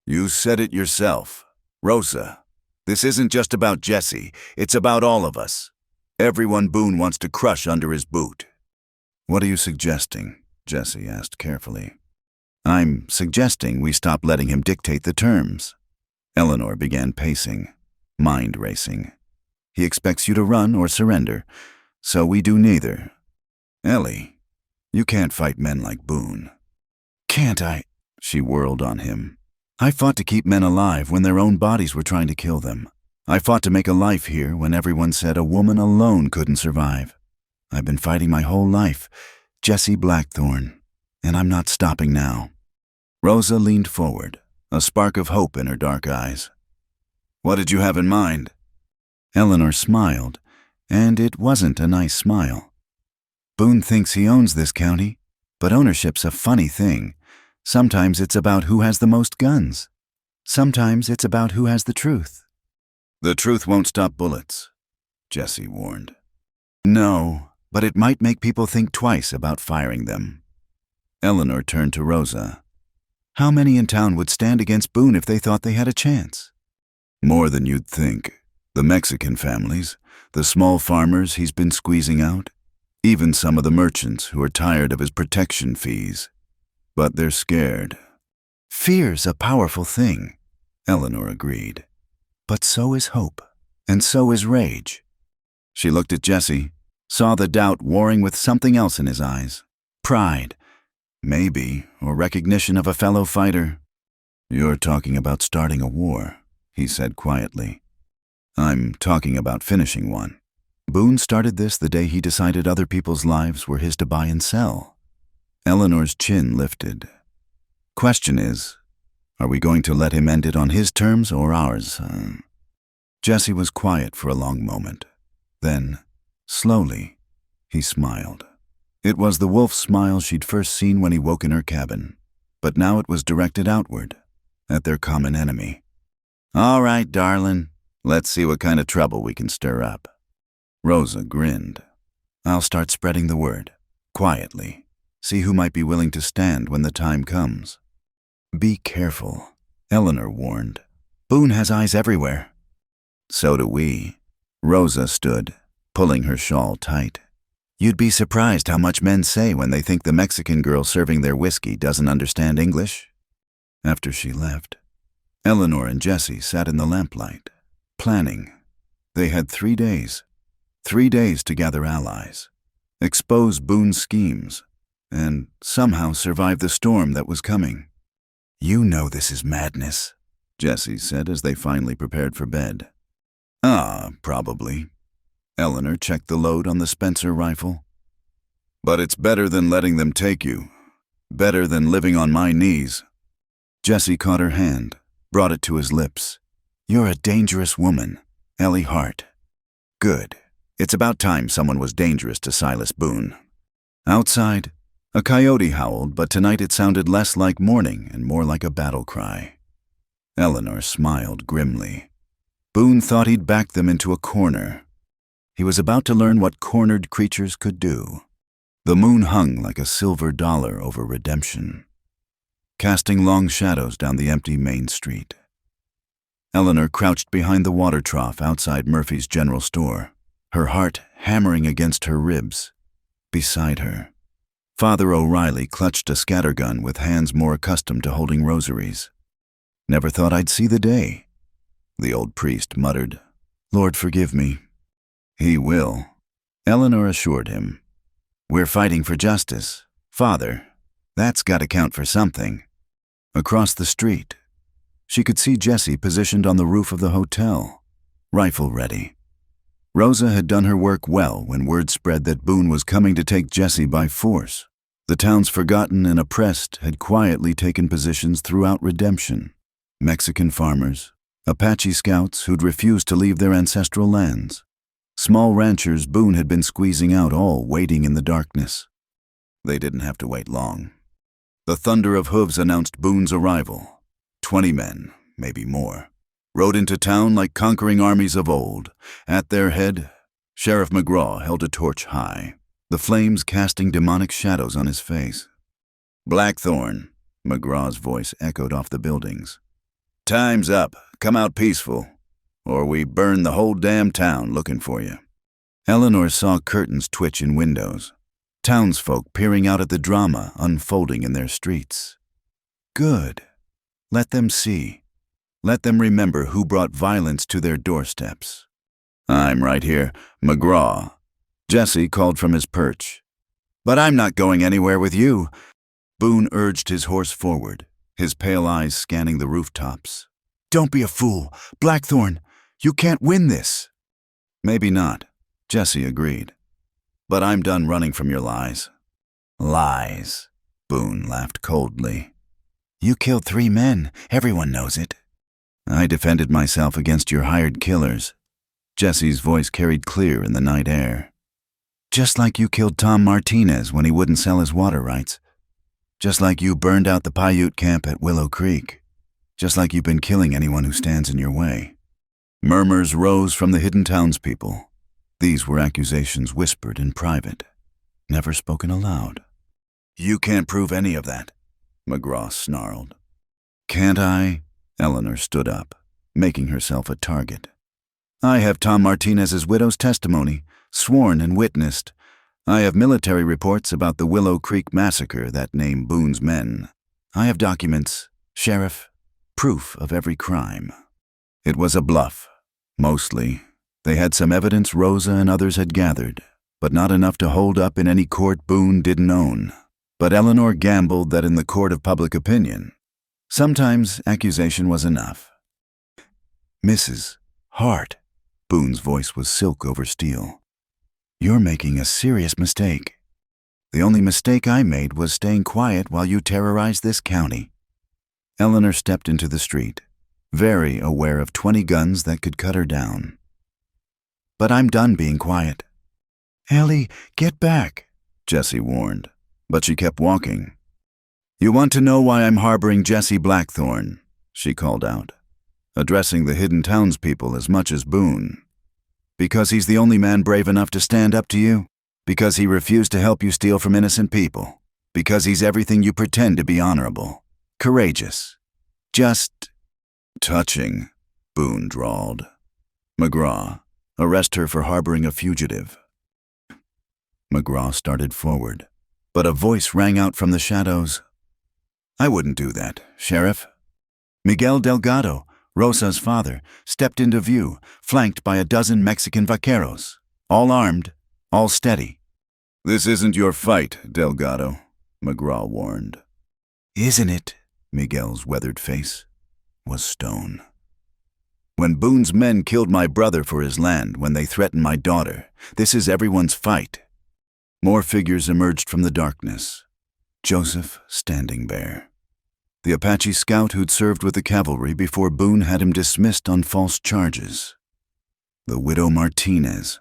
You said it yourself. Rosa, this isn't just about Jessie, it's about all of us. Everyone Boone wants to crush under his boot. What are you suggesting? Jessie asked carefully. I'm suggesting we stop letting him dictate the terms. Eleanor began pacing, mind racing. He expects you to run or surrender, so we do neither. Ellie, you can't fight men like Boone. Can't I? She whirled on him. I fought to keep men alive when their own bodies were trying to kill them. I fought to make a life here when everyone said a woman alone couldn't survive. I've been fighting my whole life, Jessie Blackthorne, and I'm not stopping now. Rosa leaned forward, a spark of hope in her dark eyes. What did you have in mind? Eleanor smiled, and it wasn't a nice smile. Boone thinks he owns this county, but ownership's a funny thing. Sometimes it's about who has the most guns. Sometimes it's about who has the truth. The truth won't stop bullets, Jessie warned. No, but it might make people think twice about firing them. Eleanor turned to Rosa. How many in town would stand against Boone if they thought they had a chance? More than you'd think. The Mexican families, the small farmers he's been squeezing out, even some of the merchants who are tired of his protection fees. But they're scared. Fear's a powerful thing, Eleanor agreed. But so is hope, and so is rage. She looked at Jesse, saw the doubt warring with something else in his eyes. Pride, maybe, or recognition of a fellow fighter. You're talking about starting a war, he said quietly. I'm talking about finishing one. Boone started this the day he decided other people's lives were his to buy and sell. Eleanor's chin lifted. Question is, are we going to let him end it on his terms or ours? Jesse was quiet for a long moment. Then, slowly, he smiled. It was the wolf smile she'd first seen when he woke in her cabin, but now it was directed outward, at their common enemy. All right, Darlin, let's see what kind of trouble we can stir up. Rosa grinned. I'll start spreading the word, quietly. See who might be willing to stand when the time comes. Be careful, Eleanor warned. Boone has eyes everywhere. So do we. Rosa stood, pulling her shawl tight. You'd be surprised how much men say when they think the Mexican girl serving their whiskey doesn't understand English. After she left, Eleanor and Jesse sat in the lamplight, planning. They had 3 days. 3 days to gather allies, expose Boone's schemes, and somehow survive the storm that was coming. You know this is madness, Jesse said as they finally prepared for bed. Probably. Eleanor checked the load on the Spencer rifle. But it's better than letting them take you. Better than living on my knees. Jesse caught her hand, brought it to his lips. You're a dangerous woman, Ellie Hart. Good. It's about time someone was dangerous to Silas Boone. Outside, a coyote howled, but tonight it sounded less like mourning and more like a battle cry. Eleanor smiled grimly. Boone thought he'd backed them into a corner. He was about to learn what cornered creatures could do. The moon hung like a silver dollar over redemption, casting long shadows down the empty main street. Eleanor crouched behind the water trough outside Murphy's general store, her heart hammering against her ribs. Beside her, Father O'Reilly clutched a scattergun with hands more accustomed to holding rosaries. Never thought I'd see the day, the old priest muttered. Lord, forgive me. He will, Eleanor assured him. We're fighting for justice, Father. That's got to count for something. Across the street, she could see Jesse positioned on the roof of the hotel, rifle ready. Rosa had done her work well when word spread that Boone was coming to take Jesse by force. The town's forgotten and oppressed had quietly taken positions throughout Redemption. Mexican farmers, Apache scouts who'd refused to leave their ancestral lands. Small ranchers Boone had been squeezing out, all waiting in the darkness. They didn't have to wait long. The thunder of hooves announced Boone's arrival. 20 men, maybe more, rode into town like conquering armies of old. At their head, Sheriff McGraw held a torch high, the flames casting demonic shadows on his face. Blackthorn, McGraw's voice echoed off the buildings. Time's up. Come out peaceful, or we burn the whole damn town looking for you. Eleanor saw curtains twitch in windows, townsfolk peering out at the drama unfolding in their streets. Good. Let them see. Let them remember who brought violence to their doorsteps. I'm right here, McGraw. Jesse called from his perch. But I'm not going anywhere with you. Boone urged his horse forward, his pale eyes scanning the rooftops. Don't be a fool. Blackthorn, you can't win this. Maybe not, Jesse agreed. But I'm done running from your lies. Lies, Boone laughed coldly. You killed 3 men. Everyone knows it. I defended myself against your hired killers. Jesse's voice carried clear in the night air. Just like you killed Tom Martinez when he wouldn't sell his water rights. Just like you burned out the Paiute camp at Willow Creek. Just like you've been killing anyone who stands in your way. Murmurs rose from the hidden townspeople. These were accusations whispered in private, never spoken aloud. "You can't prove any of that," McGraw snarled. "Can't I?" Eleanor stood up, making herself a target. "I have Tom Martinez's widow's testimony, sworn and witnessed. I have military reports about the Willow Creek massacre that name Boone's men. I have documents, sheriff, proof of every crime." It was a bluff, mostly. They had some evidence Rosa and others had gathered, but not enough to hold up in any court Boone didn't own. But Eleanor gambled that in the court of public opinion, sometimes accusation was enough. "Mrs. Hart," Boone's voice was silk over steel, "you're making a serious mistake. The only mistake I made was staying quiet while you terrorized this county." Eleanor stepped into the street, very aware of 20 guns that could cut her down. "But I'm done being quiet." "Ellie, get back," Jessie warned, but she kept walking. "You want to know why I'm harboring Jesse Blackthorne?" she called out, addressing the hidden townspeople as much as Boone. "Because he's the only man brave enough to stand up to you? Because he refused to help you steal from innocent people? Because he's everything you pretend to be honorable, courageous, just touching," Boone drawled. "McGraw, arrest her for harboring a fugitive." McGraw started forward, but a voice rang out from the shadows. "I wouldn't do that, Sheriff." Miguel Delgado, Rosa's father, stepped into view, flanked by a dozen Mexican vaqueros, all armed, all steady. "This isn't your fight, Delgado," McGraw warned. "Isn't it?" Miguel's weathered face was stone. "When Boone's men killed my brother for his land, when they threatened my daughter, this is everyone's fight." More figures emerged from the darkness. Joseph Standing Bear, the Apache scout who'd served with the cavalry before Boone had him dismissed on false charges. The widow Martinez,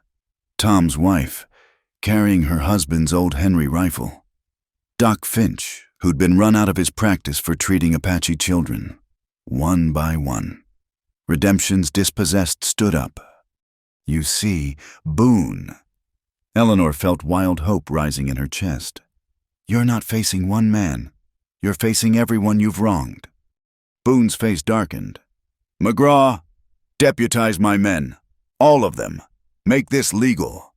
Tom's wife, carrying her husband's old Henry rifle. Doc Finch, who'd been run out of his practice for treating Apache children. One by one, Redemption's dispossessed stood up. "You see, Boone." Eleanor felt wild hope rising in her chest. "You're not facing one man. You're facing everyone you've wronged." Boone's face darkened. "McGraw, deputize my men. All of them. Make this legal."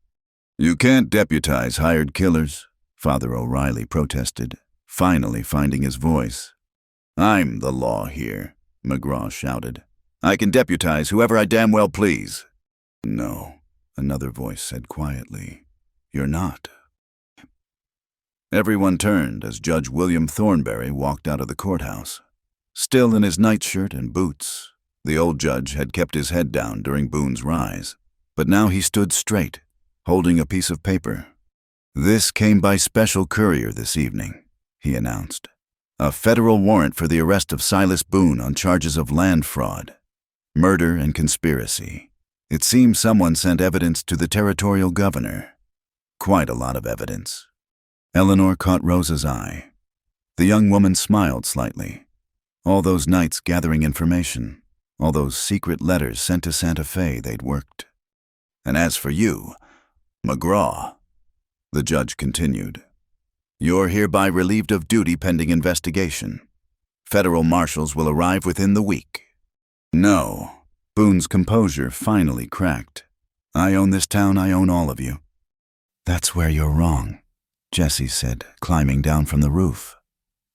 "You can't deputize hired killers," Father O'Reilly protested, finally finding his voice. "I'm the law here," McGraw shouted. "I can deputize whoever I damn well please." "No," another voice said quietly. "You're not." Everyone turned as Judge William Thornberry walked out of the courthouse. Still in his nightshirt and boots, the old judge had kept his head down during Boone's rise, but now he stood straight, holding a piece of paper. "This came by special courier this evening," he announced. "A federal warrant for the arrest of Silas Boone on charges of land fraud, murder, and conspiracy. It seems someone sent evidence to the territorial governor. Quite a lot of evidence." Eleanor caught Rosa's eye. The young woman smiled slightly. All those nights gathering information, all those secret letters sent to Santa Fe they'd worked. "And as for you, McGraw," the judge continued, "you're hereby relieved of duty pending investigation. Federal marshals will arrive within the week." "No." Boone's composure finally cracked. "I own this town, I own all of you." "That's where you're wrong," Jessie said, climbing down from the roof.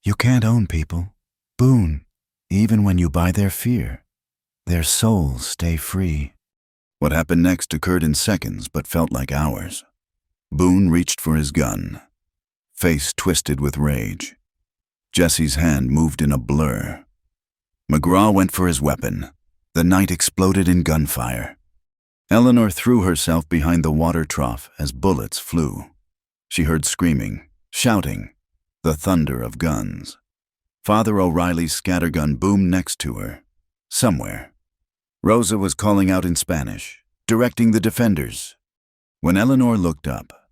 "You can't own people. Boone, even when you buy their fear, their souls stay free." What happened next occurred in seconds but felt like hours. Boone reached for his gun, face twisted with rage. Jessie's hand moved in a blur. McGraw went for his weapon. The night exploded in gunfire. Eleanor threw herself behind the water trough as bullets flew. She heard screaming, shouting, the thunder of guns. Father O'Reilly's scattergun boomed next to her, somewhere. Rosa was calling out in Spanish, directing the defenders. When Eleanor looked up,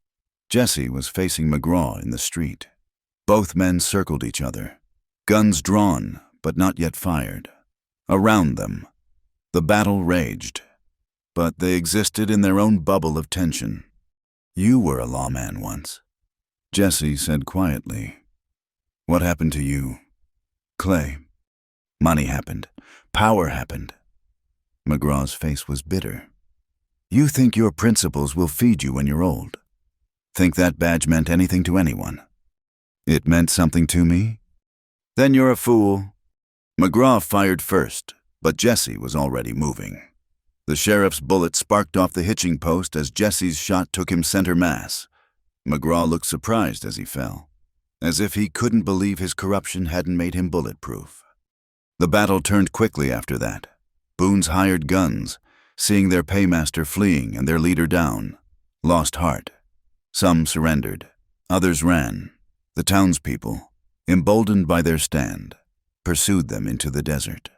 Jessie was facing McGraw in the street. Both men circled each other, guns drawn but not yet fired. Around them, the battle raged. but they existed in their own bubble of tension. You were a lawman once, Jesse said quietly. What happened to you? Clay. Money happened. Power happened. McGraw's face was bitter. You think your principles will feed you when you're old. Think that badge meant anything to anyone. It meant something to me? Then you're a fool. McGraw fired first, but Jesse was already moving. The sheriff's bullet sparked off the hitching post as Jesse's shot took him center mass. McGraw looked surprised as he fell, as if he couldn't believe his corruption hadn't made him bulletproof. The battle turned quickly after that. Boone's hired guns, seeing their paymaster fleeing and their leader down, lost heart. Some surrendered, others ran. The townspeople, emboldened by their stand, pursued them into the desert.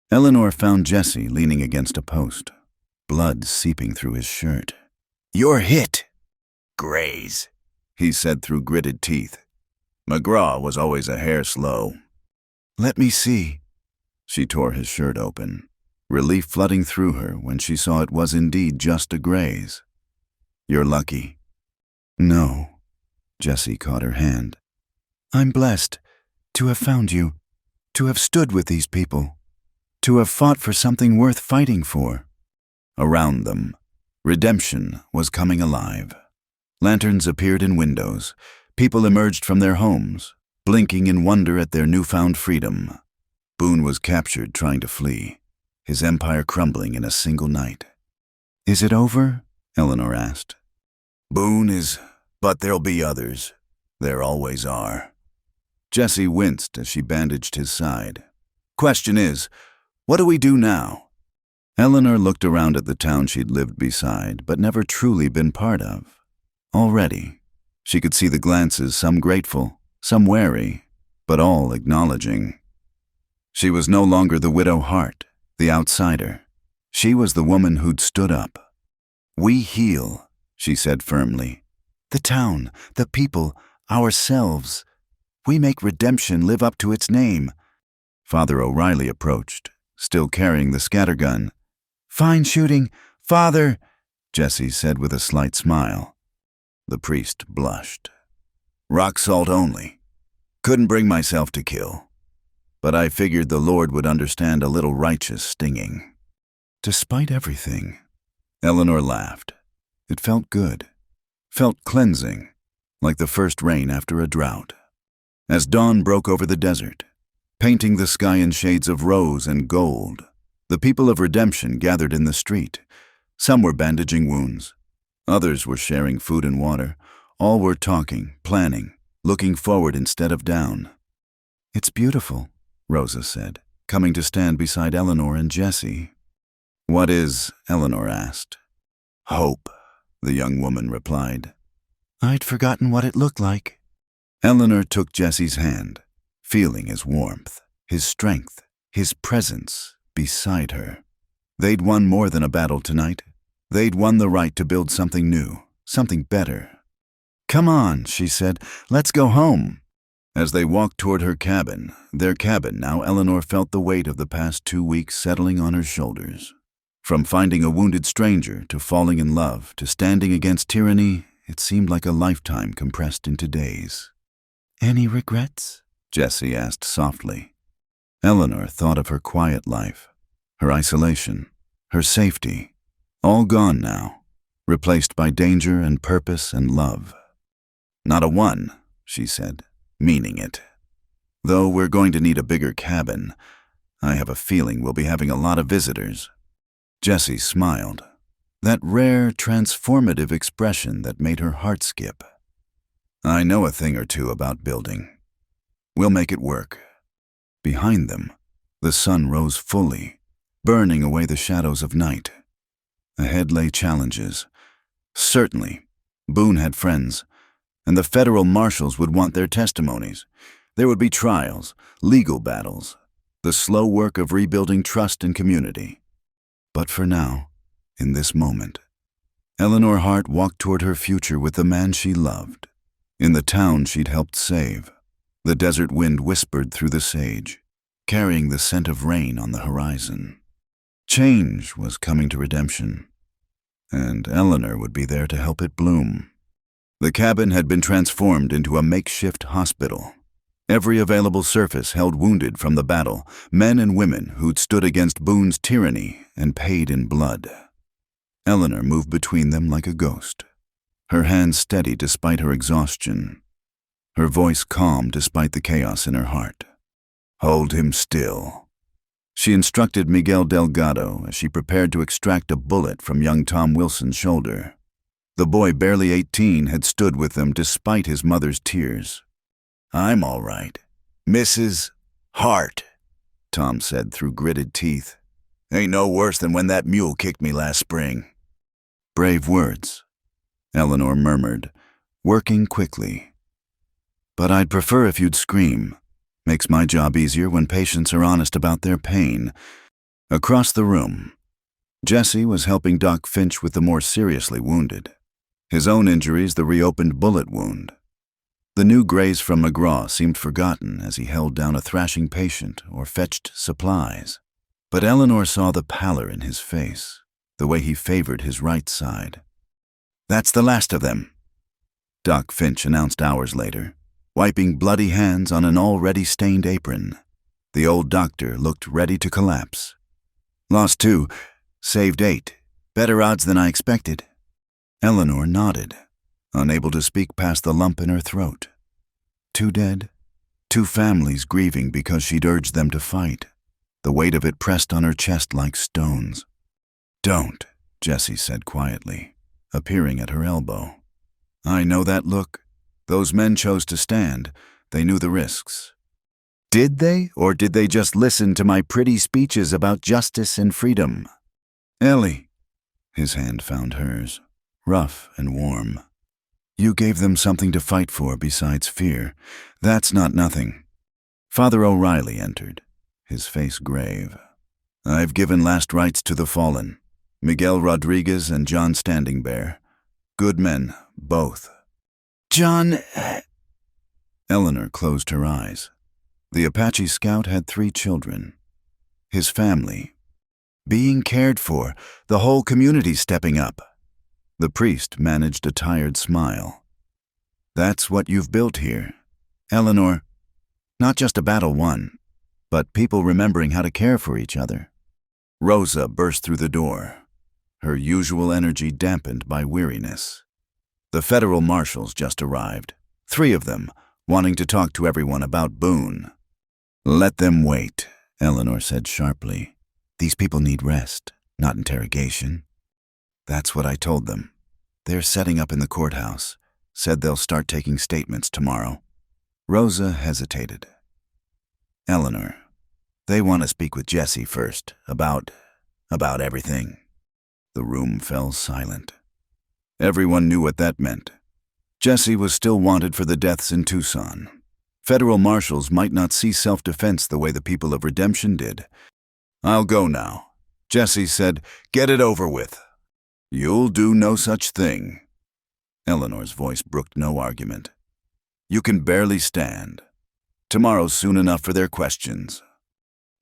Eleanor found Jesse leaning against a post, blood seeping through his shirt. You're hit. Graze, he said through gritted teeth. McGraw was always a hair slow. Let me see. She tore his shirt open, relief flooding through her when she saw it was indeed just a graze. You're lucky. No. Jesse caught her hand. I'm blessed to have found you, to have stood with these people, to have fought for something worth fighting for. Around them, redemption was coming alive. Lanterns appeared in windows. People emerged from their homes, blinking in wonder at their newfound freedom. Boone was captured trying to flee, his empire crumbling in a single night. Is it over? Eleanor asked. Boone is, but there'll be others. There always are. Jesse winced as she bandaged his side. Question is, what do we do now? Eleanor looked around at the town she'd lived beside, but never truly been part of. Already, she could see the glances, some grateful, some wary, but all acknowledging. She was no longer the widow Hart, the outsider. She was the woman who'd stood up. We heal, she said firmly. The town, the people, ourselves. We make redemption live up to its name. Father O'Reilly approached, still carrying the scattergun. Fine shooting, Father, Jesse said with a slight smile. The priest blushed. Rock salt only. Couldn't bring myself to kill. But I figured the Lord would understand a little righteous stinging. Despite everything, Eleanor laughed. It felt good. Felt cleansing, like the first rain after a drought. As dawn broke over the desert, painting the sky in shades of rose and gold, the people of redemption gathered in the street. Some were bandaging wounds. Others were sharing food and water. All were talking, planning, looking forward instead of down. It's beautiful, Rosa said, coming to stand beside Eleanor and Jesse. What is? Eleanor asked. Hope, the young woman replied. I'd forgotten what it looked like. Eleanor took Jesse's hand, feeling his warmth, his strength, his presence beside her. They'd won more than a battle tonight. They'd won the right to build something new, something better. Come on, she said, let's go home. As they walked toward her cabin, their cabin now, Eleanor felt the weight of the past 2 weeks settling on her shoulders. From finding a wounded stranger to falling in love to standing against tyranny, it seemed like a lifetime compressed into days. Any regrets? Jesse asked softly. Eleanor thought of her quiet life, her isolation, her safety, all gone now, replaced by danger and purpose and love. Not a one, she said, meaning it. Though we're going to need a bigger cabin, I have a feeling we'll be having a lot of visitors. Jessie smiled, that rare, transformative expression that made her heart skip. I know a thing or two about building. We'll make it work. Behind them, the sun rose fully, burning away the shadows of night. Ahead lay challenges. Certainly, Boone had friends, and the federal marshals would want their testimonies. There would be trials, legal battles, the slow work of rebuilding trust and community. But for now, in this moment, Eleanor Hart walked toward her future with the man she loved, in the town she'd helped save. The desert wind whispered through the sage, carrying the scent of rain on the horizon. Change was coming to redemption, and Eleanor would be there to help it bloom. The cabin had been transformed into a makeshift hospital. Every available surface held wounded from the battle, men and women who'd stood against Boone's tyranny and paid in blood. Eleanor moved between them like a ghost, her hands steady despite her exhaustion, her voice calm despite the chaos in her heart. "Hold him still," she instructed Miguel Delgado as she prepared to extract a bullet from young Tom Wilson's shoulder. The boy, barely 18, had stood with them despite his mother's tears. "I'm all right. Mrs. Hart," Tom said through gritted teeth. "Ain't no worse than when that mule kicked me last spring." "Brave words," Eleanor murmured, working quickly. "But I'd prefer if you'd scream. Makes my job easier when patients are honest about their pain." Across the room, Jesse was helping Doc Finch with the more seriously wounded. His own injuries, the reopened bullet wound. The new graze from McGraw seemed forgotten as he held down a thrashing patient or fetched supplies. But Eleanor saw the pallor in his face, the way he favored his right side. "That's the last of them," Doc Finch announced hours later, wiping bloody hands on an already stained apron. The old doctor looked ready to collapse. "Lost 2, saved 8. Better odds than I expected." Eleanor nodded, unable to speak past the lump in her throat. 2 dead, 2 families grieving because she'd urged them to fight. The weight of it pressed on her chest like stones. "Don't," Jesse said quietly, appearing at her elbow. "I know that look. Those men chose to stand. They knew the risks." "Did they, or did they just listen to my pretty speeches about justice and freedom?" "Ellie," his hand found hers, rough and warm. "You gave them something to fight for besides fear. That's not nothing." Father O'Reilly entered, his face grave. "I've given last rites to the fallen, Miguel Rodriguez and John Standing Bear. Good men, both." "John—" Eleanor closed her eyes. The Apache scout had 3 children. His family. Being cared for, the whole community stepping up. The priest managed a tired smile. "That's what you've built here, Eleanor. Not just a battle won, but people remembering how to care for each other." Rosa burst through the door, her usual energy dampened by weariness. The federal marshals just arrived, 3 of them, wanting to talk to everyone about Boone. "Let them wait," Eleanor said sharply. "These people need rest, not interrogation." "That's what I told them. They're setting up in the courthouse. Said they'll start taking statements tomorrow." Rosa hesitated. "Eleanor, they want to speak with Jesse first, about everything." The room fell silent. Everyone knew what that meant. Jesse was still wanted for the deaths in Tucson. Federal marshals might not see self-defense the way the people of Redemption did. "I'll go now," Jesse said. "Get it over with." "You'll do no such thing." Eleanor's voice brooked no argument. "You can barely stand. Tomorrow's soon enough for their questions."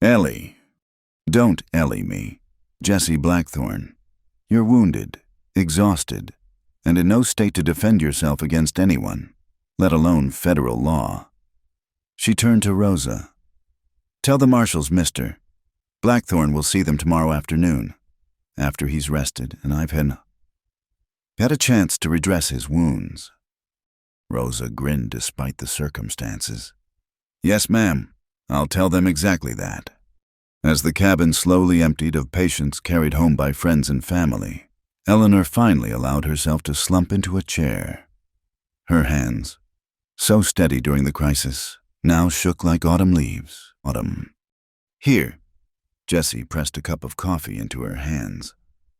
"Ellie." "Don't Ellie me. Jesse Blackthorne. You're wounded, exhausted, and in no state to defend yourself against anyone, let alone federal law." She turned to Rosa. "Tell the marshals, mister. Blackthorne will see them tomorrow afternoon, after he's rested, and I've had a chance to redress his wounds." Rosa grinned despite the circumstances. "Yes, ma'am. I'll tell them exactly that." As the cabin slowly emptied of patients carried home by friends and family, Eleanor finally allowed herself to slump into a chair. Her hands, so steady during the crisis, now shook like autumn leaves. "Here." Jesse pressed a cup of coffee into her hands,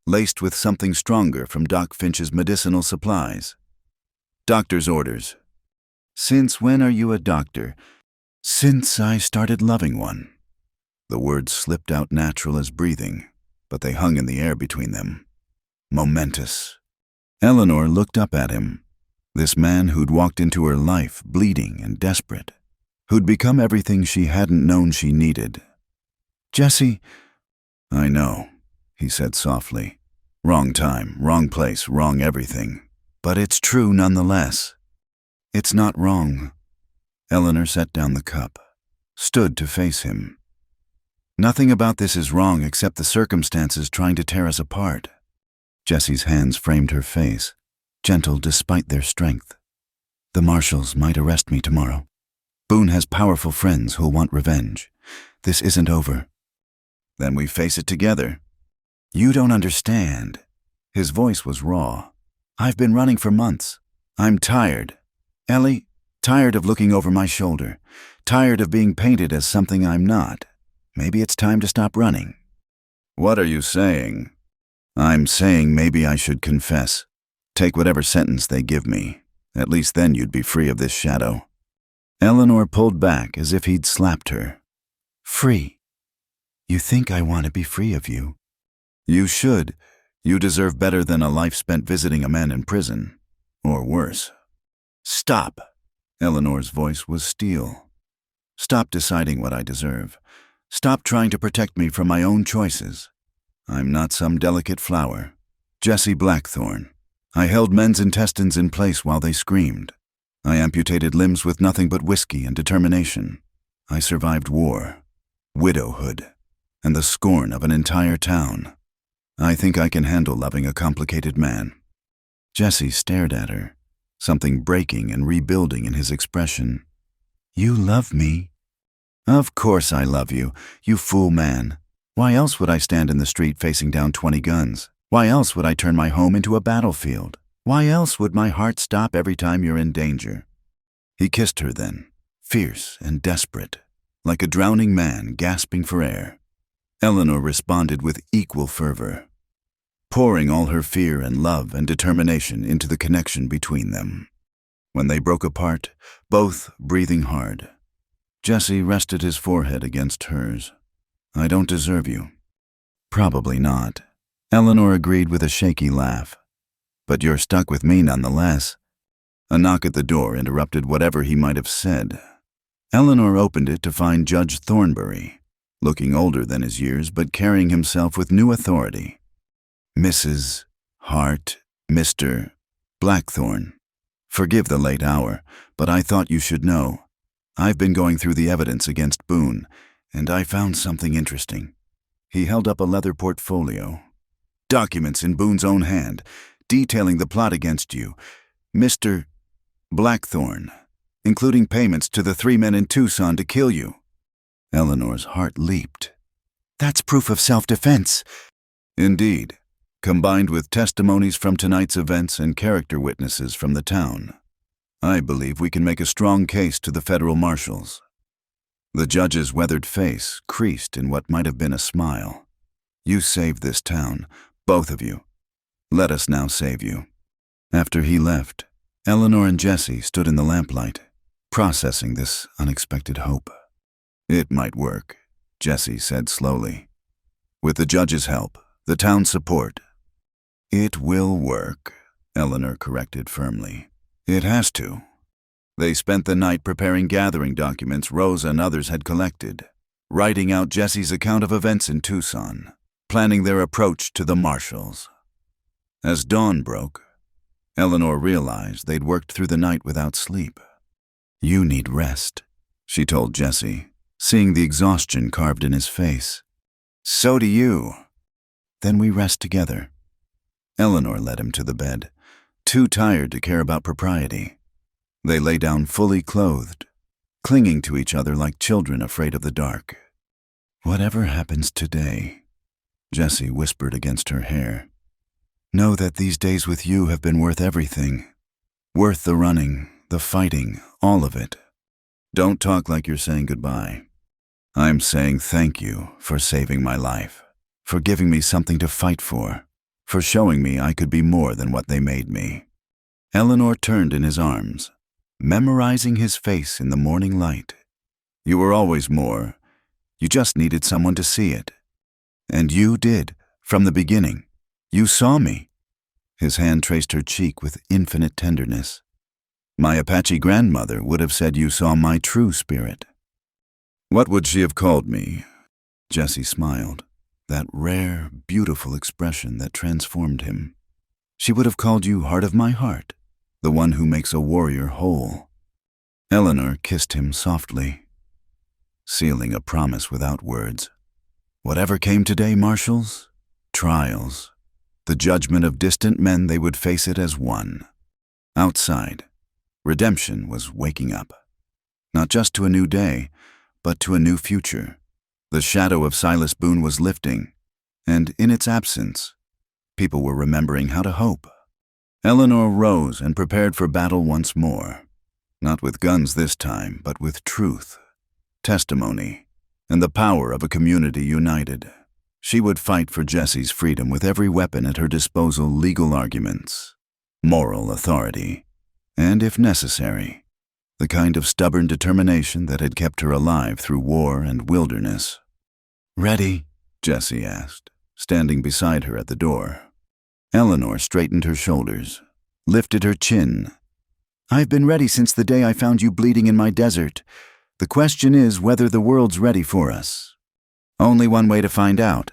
laced with something stronger from Doc Finch's medicinal supplies. "Doctor's orders." "Since when are you a doctor?" "Since I started loving one." The words slipped out natural as breathing, but they hung in the air between them. Momentous. Eleanor looked up at him, this man who'd walked into her life bleeding and desperate, who'd become everything she hadn't known she needed. "Jesse." "I know," he said softly, Wrong time, wrong place, wrong everything. But it's true nonetheless. It's not wrong. Eleanor set down the cup, stood to face him. Nothing about this is wrong except the circumstances trying to tear us apart. Jessie's hands framed her face, gentle despite their strength. The marshals might arrest me tomorrow. Boone has powerful friends who'll want revenge. This isn't over. Then we face it together. You don't understand. His voice was raw. I've been running for months. I'm tired. Ellie, tired of looking over my shoulder. Tired of being painted as something I'm not. Maybe it's time to stop running. What are you saying? I'm saying maybe I should confess. Take whatever sentence they give me. At least then you'd be free of this shadow. Eleanor pulled back as if he'd slapped her. Free? You think I want to be free of you? You should. You deserve better than a life spent visiting a man in prison. Or worse. Stop. Eleanor's voice was steel. Stop deciding what I deserve. Stop trying to protect me from my own choices. I'm not some delicate flower. Jessie Blackthorne. I held men's intestines in place while they screamed. I amputated limbs with nothing but whiskey and determination. I survived war, widowhood, and the scorn of an entire town. I think I can handle loving a complicated man. Jessie stared at her, something breaking and rebuilding in his expression. You love me? Of course I love you, you fool man. Why else would I stand in the street facing down 20 guns? Why else would I turn my home into a battlefield? Why else would my heart stop every time you're in danger? He kissed her then, fierce and desperate, like a drowning man gasping for air. Eleanor responded with equal fervor, pouring all her fear and love and determination into the connection between them. When they broke apart, both breathing hard, Jessie rested his forehead against hers. I don't deserve you. Probably not. Eleanor agreed with a shaky laugh. But you're stuck with me nonetheless. A knock at the door interrupted whatever he might have said. Eleanor opened it to find Judge Thornbury, looking older than his years but carrying himself with new authority. Mrs. Hart, Mr. Blackthorne, forgive the late hour, but I thought you should know. I've been going through the evidence against Boone, and I found something interesting. He held up a leather portfolio. Documents in Boone's own hand, detailing the plot against you, Mr. Blackthorne, including payments to the 3 men in Tucson to kill you. Eleanor's heart leaped. That's proof of self-defense. Indeed, combined with testimonies from tonight's events and character witnesses from the town. I believe we can make a strong case to the federal marshals. The judge's weathered face creased in what might have been a smile. You saved this town, both of you. Let us now save you. After he left, Eleanor and Jessie stood in the lamplight, processing this unexpected hope. It might work, Jessie said slowly. With the judge's help, the town's support. It will work, Eleanor corrected firmly. It has to. They spent the night preparing gathering documents Rosa and others had collected, writing out Jessie's account of events in Tucson, planning their approach to the marshals. As dawn broke, Eleanor realized they'd worked through the night without sleep. You need rest, she told Jessie, seeing the exhaustion carved in his face. So do you. Then we rest together. Eleanor led him to the bed, too tired to care about propriety. They lay down fully clothed, clinging to each other like children afraid of the dark. Whatever happens today, Jessie whispered against her hair, know that these days with you have been worth everything. Worth the running, the fighting, all of it. Don't talk like you're saying goodbye. I'm saying thank you for saving my life, for giving me something to fight for showing me I could be more than what they made me. Eleanor turned in his arms, memorizing his face in the morning light. You were always more. You just needed someone to see it. And you did, from the beginning. You saw me. His hand traced her cheek with infinite tenderness. My Apache grandmother would have said you saw my true spirit. What would she have called me? Jessie smiled. that rare, beautiful expression that transformed him. She would have called you heart of my heart, the one who makes a warrior whole. Eleanor kissed him softly, sealing a promise without words. Whatever came today, marshals, trials, the judgment of distant men, they would face it as one. Outside, redemption was waking up, not just to a new day, but to a new future. The shadow of Silas Boone was lifting, and in its absence, people were remembering how to hope. Eleanor rose and prepared for battle once more, not with guns this time, but with truth, testimony, and the power of a community united. She would fight for Jesse's freedom with every weapon at her disposal: legal arguments, moral authority, and, if necessary, the kind of stubborn determination that had kept her alive through war and wilderness. "Ready?" Jesse asked, standing beside her at the door. Eleanor straightened her shoulders, lifted her chin. "I've been ready since the day I found you bleeding in my desert. The question is whether the world's ready for us. Only one way to find out."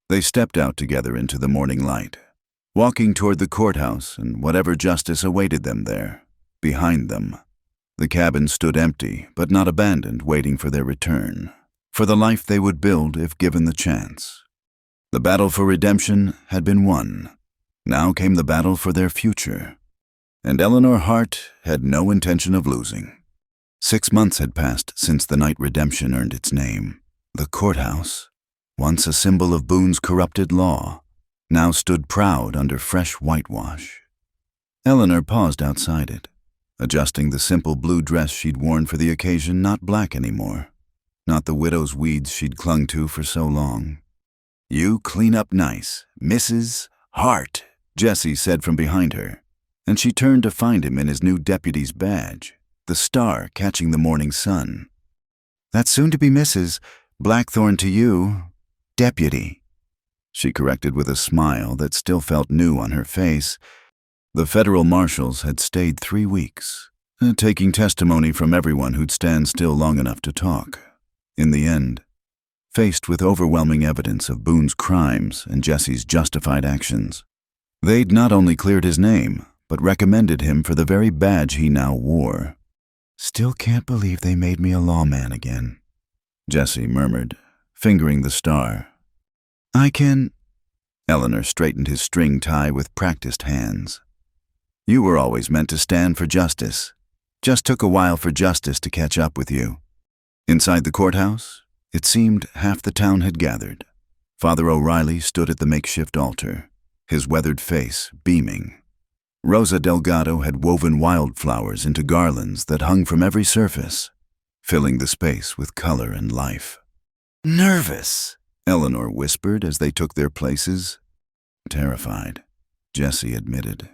They stepped out together into the morning light, walking toward the courthouse and whatever justice awaited them there. Behind them, the cabin stood empty, but not abandoned, waiting for their return, for the life they would build if given the chance. The battle for redemption had been won. Now came the battle for their future, and Eleanor Hart had no intention of losing. 6 months had passed since the night redemption earned its name. The courthouse, once a symbol of Boone's corrupted law, now stood proud under fresh whitewash. Eleanor paused outside it, adjusting the simple blue dress she'd worn for the occasion, not black anymore, not the widow's weeds she'd clung to for so long. "You clean up nice, Mrs. Hart," Jesse said from behind her, and she turned to find him in his new deputy's badge, the star catching the morning sun. "That's soon to be Mrs. Blackthorn to you, deputy," she corrected with a smile that still felt new on her face. The federal marshals had stayed 3 weeks, taking testimony from everyone who'd stand still long enough to talk. In the end, faced with overwhelming evidence of Boone's crimes and Jesse's justified actions, they'd not only cleared his name, but recommended him for the very badge he now wore. "Still can't believe they made me a lawman again," Jesse murmured, fingering the star. "I can—" Eleanor straightened his string tie with practiced hands. "You were always meant to stand for justice. Just took a while for justice to catch up with you." Inside the courthouse, it seemed half the town had gathered. Father O'Reilly stood at the makeshift altar, his weathered face beaming. Rosa Delgado had woven wildflowers into garlands that hung from every surface, filling the space with color and life. "Nervous," Eleanor whispered as they took their places. "Terrified," Jesse admitted.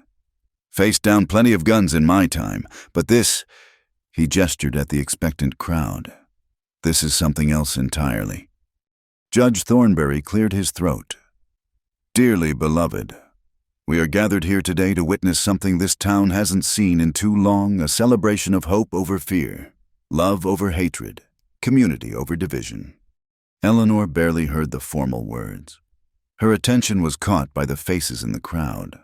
"Faced down plenty of guns in my time, but this—" he gestured at the expectant crowd. "This is something else entirely." Judge Thornberry cleared his throat. "Dearly beloved, we are gathered here today to witness something this town hasn't seen in too long, a celebration of hope over fear, love over hatred, community over division." Eleanor barely heard the formal words. Her attention was caught by the faces in the crowd.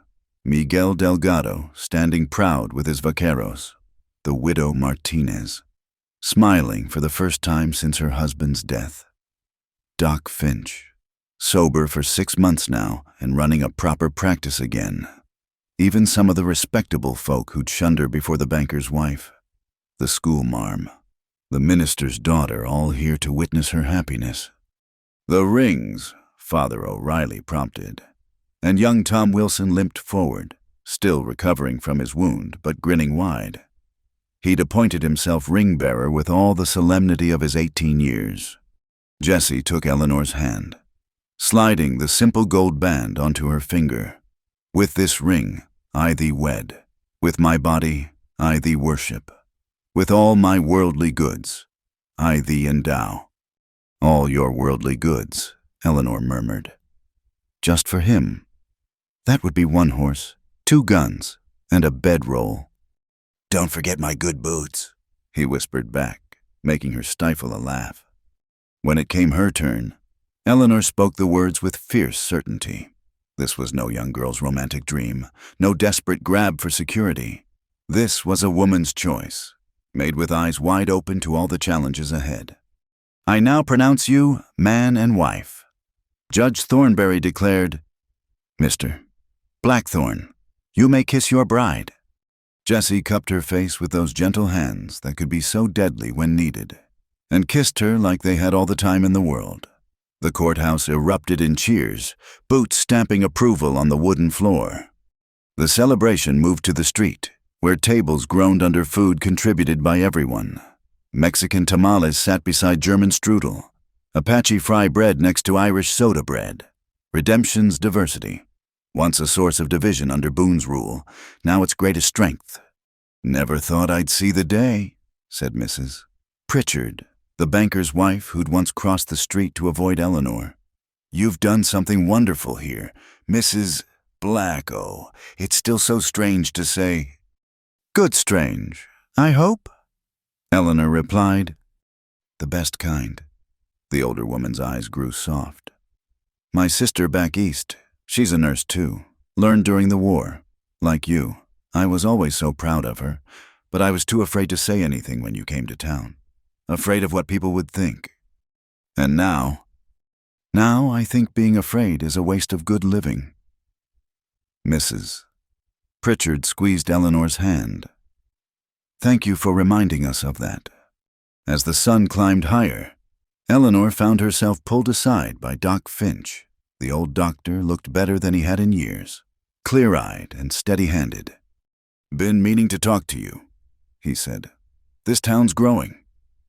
Miguel Delgado, standing proud with his vaqueros, the widow Martinez, smiling for the first time since her husband's death. Doc Finch, sober for 6 months now and running a proper practice again. Even some of the respectable folk who'd shunned her before the banker's wife. The school marm, the minister's daughter, all here to witness her happiness. "The rings," Father O'Reilly prompted, and young Tom Wilson limped forward, still recovering from his wound but grinning wide. He'd appointed himself ring-bearer with all the solemnity of his 18 years. Jesse took Eleanor's hand, sliding the simple gold band onto her finger. "With this ring, I thee wed. With my body, I thee worship. With all my worldly goods, I thee endow." "All your worldly goods," Eleanor murmured. "Just for him. That would be 1 horse, 2 guns, and a bedroll." "Don't forget my good boots," he whispered back, making her stifle a laugh. When it came her turn, Eleanor spoke the words with fierce certainty. This was no young girl's romantic dream, no desperate grab for security. This was a woman's choice, made with eyes wide open to all the challenges ahead. "I now pronounce you man and wife." Judge Thornberry declared, "Mr. Blackthorn, you may kiss your bride." Jessie cupped her face with those gentle hands that could be so deadly when needed, and kissed her like they had all the time in the world. The courthouse erupted in cheers, boots stamping approval on the wooden floor. The celebration moved to the street, where tables groaned under food contributed by everyone. Mexican tamales sat beside German strudel, Apache fry bread next to Irish soda bread. Redemption's diversity. Once a source of division under Boone's rule, now its greatest strength. "Never thought I'd see the day," said Mrs. Pritchard, the banker's wife who'd once crossed the street to avoid Eleanor. "You've done something wonderful here, Mrs. Blacko. It's still so strange to say." "Good strange, I hope," Eleanor replied. "The best kind." The older woman's eyes grew soft. "My sister back east, she's a nurse too, learned during the war. Like you, I was always so proud of her, but I was too afraid to say anything when you came to town. Afraid of what people would think. And now I think being afraid is a waste of good living." Mrs. Pritchard squeezed Eleanor's hand. "Thank you for reminding us of that." As the sun climbed higher, Eleanor found herself pulled aside by Doc Finch. The old doctor looked better than he had in years, clear-eyed and steady-handed. "Been meaning to talk to you," he said. "This town's growing.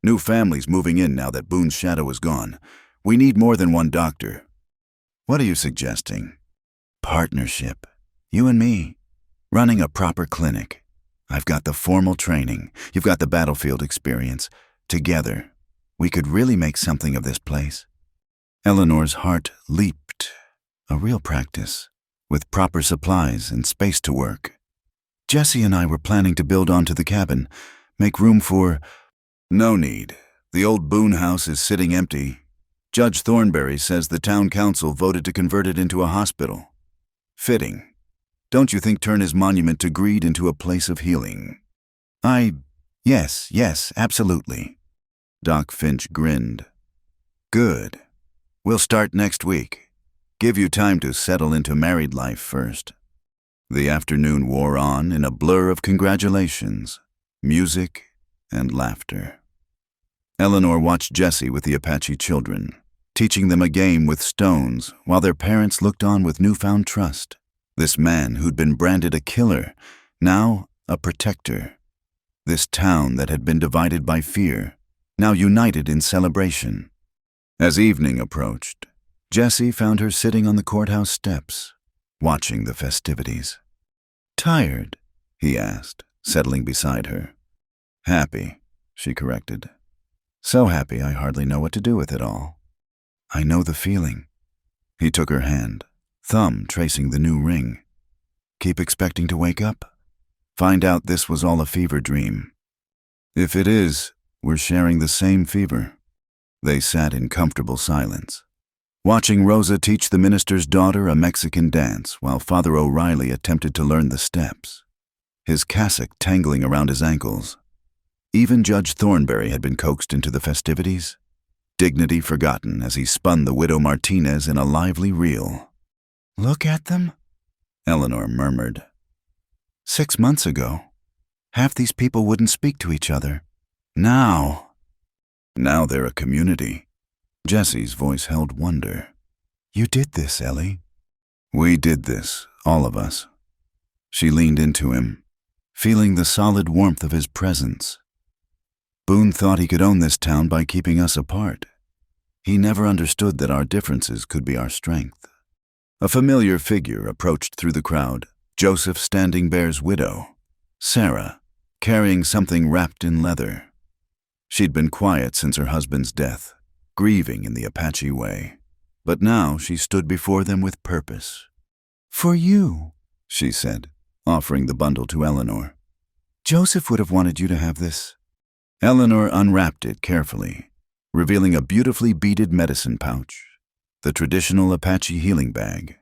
New families moving in now that Boone's shadow is gone. We need more than one doctor." "What are you suggesting?" "Partnership. You and me. Running a proper clinic. I've got the formal training. You've got the battlefield experience. Together, we could really make something of this place." Eleanor's heart leaped. A real practice, with proper supplies and space to work. "Jessie and I were planning to build onto the cabin, make room for—" "No need. The old Boone house is sitting empty. Judge Thornberry says the town council voted to convert it into a hospital. Fitting. Don't you think turn his monument to greed into a place of healing?" Yes, absolutely." Doc Finch grinned. "Good. We'll start next week. Give you time to settle into married life first." The afternoon wore on in a blur of congratulations, music, and laughter. Eleanor watched Jessie with the Apache children, teaching them a game with stones while their parents looked on with newfound trust. This man who'd been branded a killer, now a protector. This town that had been divided by fear, now united in celebration. As evening approached, Jessie found her sitting on the courthouse steps, watching the festivities. "Tired?" he asked, settling beside her. "Happy," she corrected. "So happy I hardly know what to do with it all." "I know the feeling." He took her hand, thumb tracing the new ring. "Keep expecting to wake up? Find out this was all a fever dream." "If it is, we're sharing the same fever." They sat in comfortable silence, watching Rosa teach the minister's daughter a Mexican dance while Father O'Reilly attempted to learn the steps, his cassock tangling around his ankles. Even Judge Thornberry had been coaxed into the festivities, dignity forgotten as he spun the widow Martinez in a lively reel. "Look at them," Eleanor murmured. 6 months ago, half these people wouldn't speak to each other. Now they're a community." Jessie's voice held wonder. "You did this, Ellie." "We did this, all of us." She leaned into him, feeling the solid warmth of his presence. Boone thought he could own this town by keeping us apart. He never understood that our differences could be our strength. A familiar figure approached through the crowd, Joseph Standing Bear's widow, Sarah, carrying something wrapped in leather. She'd been quiet since her husband's death, grieving in the Apache way. But now she stood before them with purpose. "For you," she said, offering the bundle to Eleanor. "Joseph would have wanted you to have this." Eleanor unwrapped it carefully, revealing a beautifully beaded medicine pouch. the traditional Apache healing bag,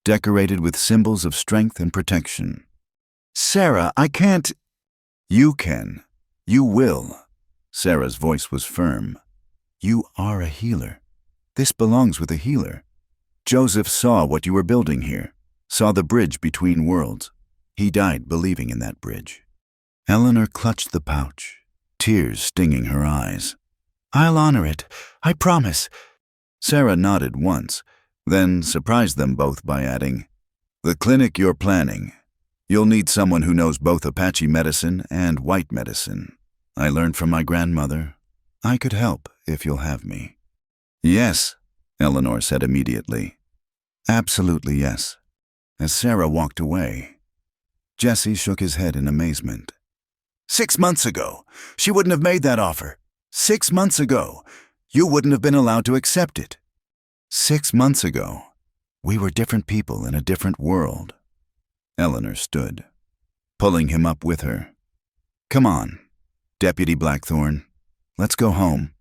decorated with symbols of strength and protection. "Sarah, I can't—" "You can. You will." Sarah's voice was firm. "You are a healer. This belongs with a healer. Joseph saw what you were building here, saw the bridge between worlds. He died believing in that bridge." Eleanor clutched the pouch, tears stinging her eyes. "I'll honor it. I promise." Sarah nodded once, then surprised them both by adding, "The clinic you're planning. You'll need someone who knows both Apache medicine and white medicine. I learned from my grandmother. I could help if you'll have me." "Yes," Eleanor said immediately. "Absolutely yes." As Sarah walked away, Jesse shook his head in amazement. 6 months ago, she wouldn't have made that offer. 6 months ago, you wouldn't have been allowed to accept it. 6 months ago, we were different people in a different world. Eleanor stood, pulling him up with her. "Come on, Deputy Blackthorn, let's go home."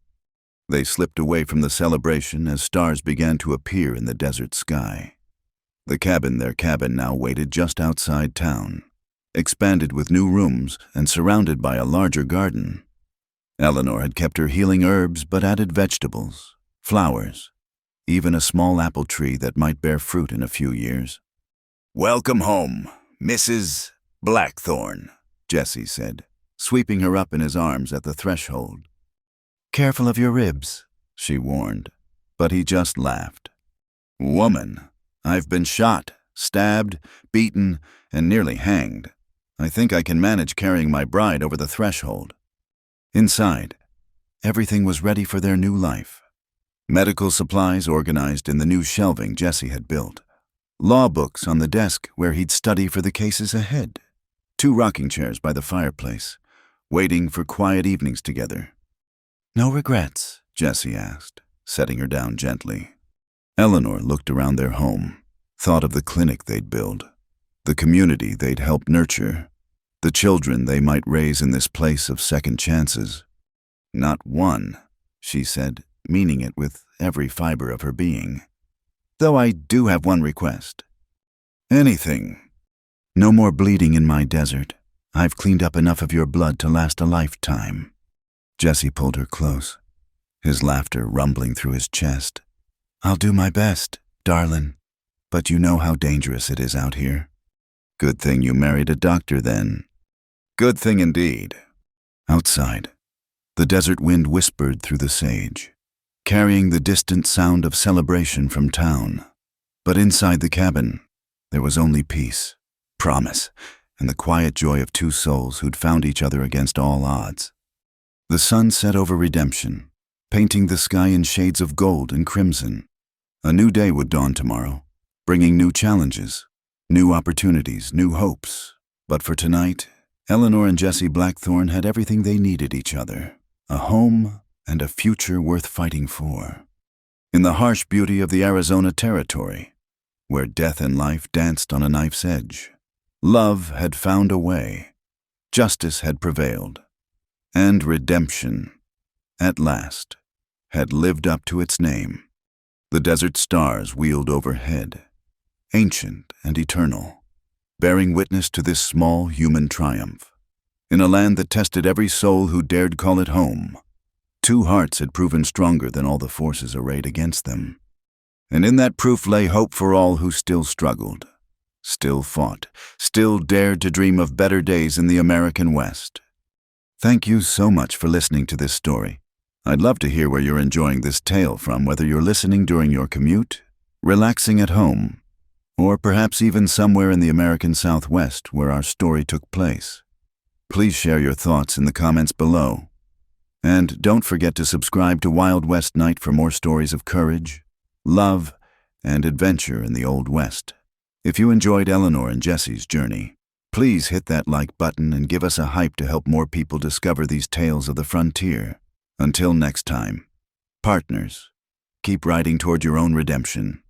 They slipped away from the celebration as stars began to appear in the desert sky. Their cabin now waited just outside town, expanded with new rooms and surrounded by a larger garden. Eleanor had kept her healing herbs but added vegetables, flowers, even a small apple tree that might bear fruit in a few years. "Welcome home, Mrs. Blackthorn," Jesse said, sweeping her up in his arms at the threshold. "Careful of your ribs," she warned, but he just laughed. "Woman, I've been shot, stabbed, beaten, and nearly hanged. I think I can manage carrying my bride over the threshold." Inside, everything was ready for their new life. Medical supplies organized in the new shelving Jesse had built. Law books on the desk where he'd study for the cases ahead. 2 rocking chairs by the fireplace, waiting for quiet evenings together. "No regrets?" Jesse asked, setting her down gently. Eleanor looked around their home, thought of the clinic they'd build, the community they'd help nurture, the children they might raise in this place of second chances. "Not one," she said, meaning it with every fiber of her being. "Though I do have one request." "Anything." "No more bleeding in my desert. I've cleaned up enough of your blood to last a lifetime." Jesse pulled her close, his laughter rumbling through his chest. "I'll do my best, Darlin, but you know how dangerous it is out here." "Good thing you married a doctor then." "Good thing indeed." Outside, the desert wind whispered through the sage, carrying the distant sound of celebration from town. But inside the cabin, there was only peace, promise, and the quiet joy of 2 souls who'd found each other against all odds. The sun set over redemption, painting the sky in shades of gold and crimson. A new day would dawn tomorrow, bringing new challenges, new opportunities, new hopes. But for tonight, Eleanor and Jesse Blackthorn had everything they needed: each other, a home, and a future worth fighting for. In the harsh beauty of the Arizona territory, where death and life danced on a knife's edge, love had found a way, justice had prevailed, and redemption, at last, had lived up to its name. The desert stars wheeled overhead, ancient and eternal, bearing witness to this small human triumph. In a land that tested every soul who dared call it home, 2 hearts had proven stronger than all the forces arrayed against them. And in that proof lay hope for all who still struggled, still fought, still dared to dream of better days in the American West. Thank you so much for listening to this story. I'd love to hear where you're enjoying this tale from, whether you're listening during your commute, relaxing at home, or perhaps even somewhere in the American Southwest where our story took place. Please share your thoughts in the comments below. And don't forget to subscribe to Wild West Night for more stories of courage, love, and adventure in the Old West. If you enjoyed Eleanor and Jesse's journey, please hit that like button and give us a hype to help more people discover these tales of the frontier. Until next time, partners, keep riding toward your own redemption.